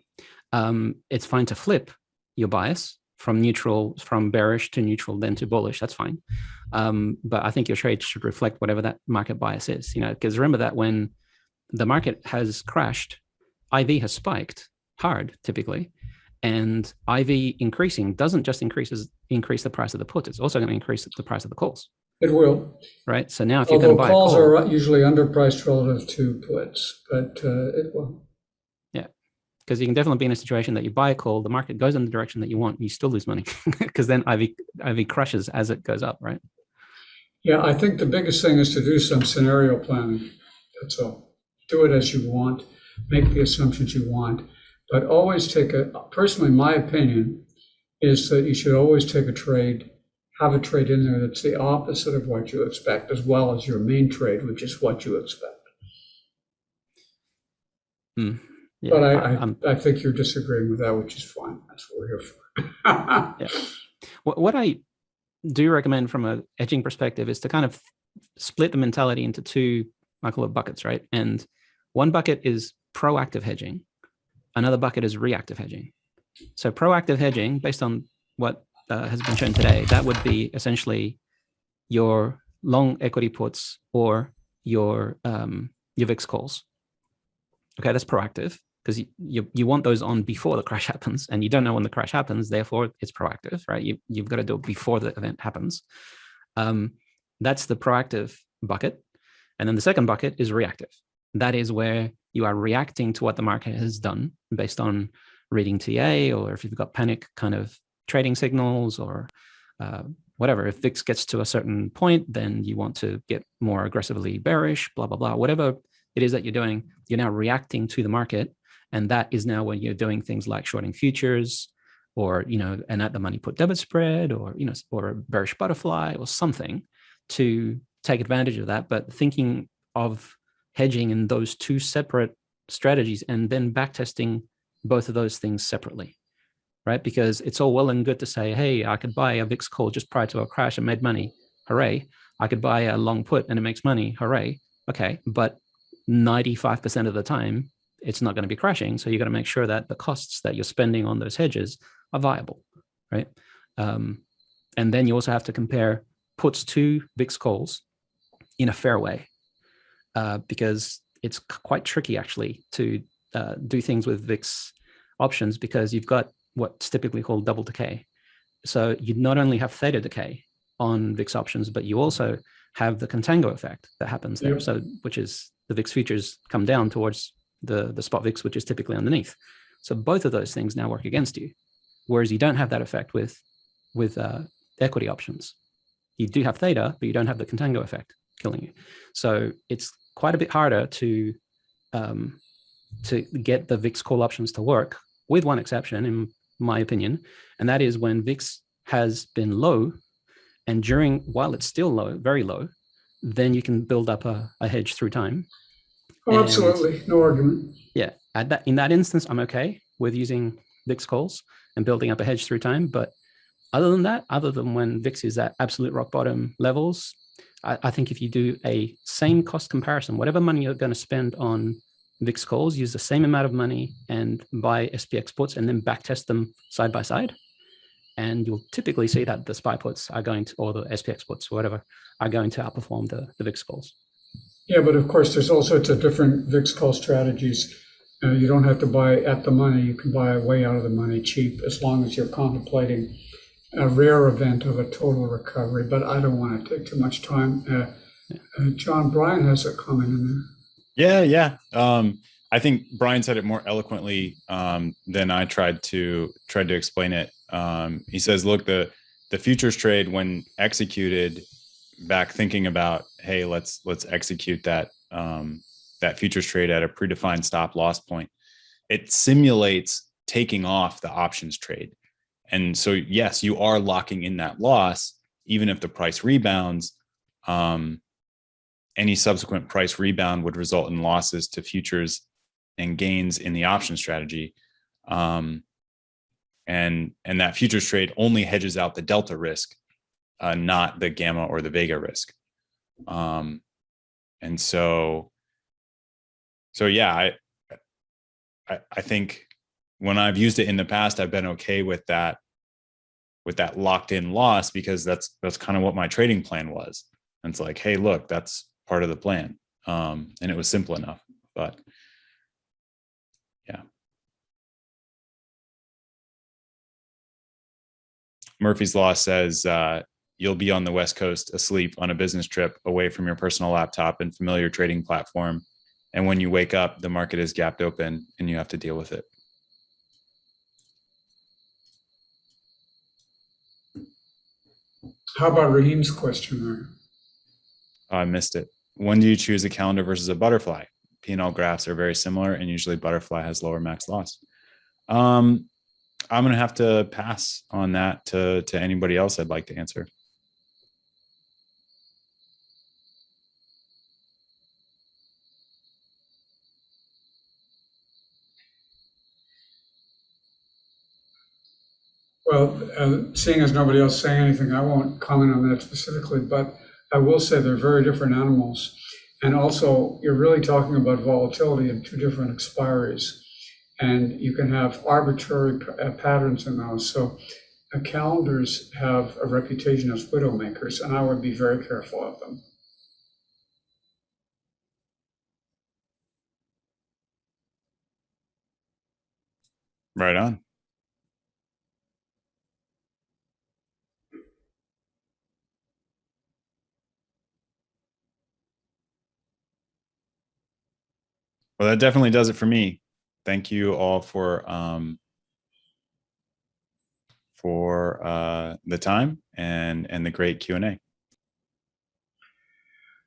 [SPEAKER 4] It's fine to flip your bias from bearish to neutral, then to bullish. That's fine. But I think your trade should reflect whatever that market bias is, because remember that when the market has crashed, IV has spiked hard typically, and IV increasing doesn't just increase the price of the puts. It's also going to increase the price of the calls.
[SPEAKER 1] It will.
[SPEAKER 4] Right. So now if you're going to buy a call,
[SPEAKER 1] calls are usually underpriced relative to puts, but it will.
[SPEAKER 4] Yeah. Because you can definitely be in a situation that you buy a call, the market goes in the direction that you want, you still lose money because then IV crushes as it goes up, right?
[SPEAKER 1] Yeah, I think the biggest thing is to do some scenario planning. That's all. Do it as you want, make the assumptions you want, but always personally, my opinion is that you should always take a trade, have a trade in there that's the opposite of what you expect, as well as your main trade, which is what you expect.
[SPEAKER 4] Yeah,
[SPEAKER 1] but I think you're disagreeing with that, which is fine. That's what we're here for.
[SPEAKER 4] Yeah. What I do recommend from a hedging perspective is to kind of split the mentality into two, I call it buckets, right? And one bucket is proactive hedging. Another bucket is reactive hedging. So proactive hedging, based on what has been shown today, that would be essentially your long equity puts or your VIX calls. Okay, that's proactive because you want those on before the crash happens, and you don't know when the crash happens. Therefore, it's proactive, right? You've got to do it before the event happens. That's the proactive bucket. And then the second bucket is reactive. That is where you are reacting to what the market has done based on reading TA, or if you've got panic kind of trading signals or whatever. If VIX gets to a certain point, then you want to get more aggressively bearish, blah, blah, blah. Whatever it is that you're doing, you're now reacting to the market. And that is now when you're doing things like shorting futures or, an at the money put debit spread or, or a bearish butterfly or something to take advantage of that. But thinking of hedging in those two separate strategies and then backtesting both of those things separately, right? Because it's all well and good to say, hey, I could buy a VIX call just prior to a crash and made money. Hooray. I could buy a long put and it makes money. Hooray. Okay. But 95% of the time, it's not going to be crashing. So you got to make sure that the costs that you're spending on those hedges are viable, right? And then you also have to compare puts to VIX calls in a fair way, because it's quite tricky actually to do things with VIX options because you've got what's typically called double decay. So you not only have theta decay on VIX options, but you also have the contango effect that happens there.
[SPEAKER 1] Yep.
[SPEAKER 4] So which is the VIX futures come down towards the spot VIX, which is typically underneath. So both of those things now work against you, whereas you don't have that effect with equity options. You do have theta, but you don't have the contango effect killing you. So it's quite a bit harder to get the VIX call options to work, with one exception, in my opinion, and that is when VIX has been low, and while it's still low, very low, then you can build up a hedge through time.
[SPEAKER 1] Oh, absolutely, no argument.
[SPEAKER 4] Yeah, in that instance, I'm okay with using VIX calls and building up a hedge through time. But other than that, other than when VIX is at absolute rock bottom levels, I think if you do a same cost comparison, whatever money you're going to spend on VIX calls, use the same amount of money and buy SPX puts and then backtest them side by side. And you'll typically see that the SPY puts are going to, or the SPX puts, or whatever, are going to outperform the VIX calls.
[SPEAKER 1] Yeah, but of course, there's all sorts of different VIX call strategies. You don't have to buy at the money. You can buy way out of the money cheap, as long as you're contemplating a rare event of a total recovery. But I don't want to take too much time. John, Brian has a comment in there.
[SPEAKER 2] Yeah. I think Brian said it more eloquently than I tried to explain it. He says, look, the futures trade, when executed, back thinking about, hey, let's execute that futures trade at a predefined stop loss point, it simulates taking off the options trade. And so, yes, you are locking in that loss, even if the price rebounds. Any subsequent price rebound would result in losses to futures and gains in the option strategy. And that futures trade only hedges out the delta risk, not the gamma or the vega risk. And so yeah, I think when I've used it in the past, I've been okay with that locked in loss, because that's kind of what my trading plan was. And it's like, hey, look, that's part of the plan. And it was simple enough, but yeah. Murphy's Law says, you'll be on the West Coast asleep on a business trip away from your personal laptop and familiar trading platform. And when you wake up, the market is gapped open and you have to deal with it.
[SPEAKER 1] How about Raheem's question there?
[SPEAKER 2] Oh, I missed it. When do you choose a calendar versus a butterfly? P&L graphs are very similar, and usually butterfly has lower max loss. I'm going to have to pass on that to anybody else I'd like to answer.
[SPEAKER 1] Well, seeing as nobody else saying anything, I won't comment on that specifically, but I will say they're very different animals. And also, you're really talking about volatility in two different expiries. And you can have arbitrary patterns in those. So calendars have a reputation as widow makers, and I would be very careful of them.
[SPEAKER 2] Right on. Well, that definitely does it for me. Thank you all for the time and the great Q&A.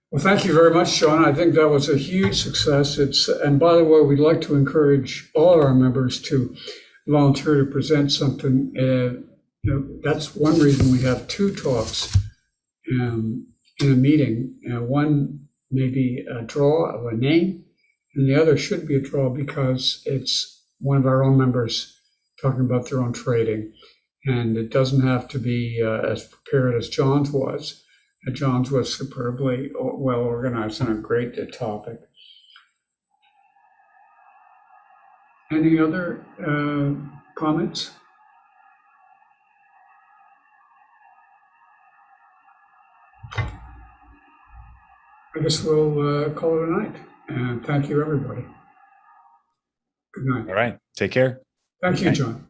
[SPEAKER 1] Well, thank you very much, Sean. I think that was a huge success. And by the way, we'd like to encourage all our members to volunteer to present something. That's one reason we have two talks in a meeting. One may be a draw of a name, and the other should be a draw because it's one of our own members talking about their own trading. And it doesn't have to be as prepared as John's was. John's was superbly well organized and a great topic. Any other comments? I guess we'll call it a night. And thank you, everybody. Good night.
[SPEAKER 2] All right. Take care.
[SPEAKER 1] Thank you, John.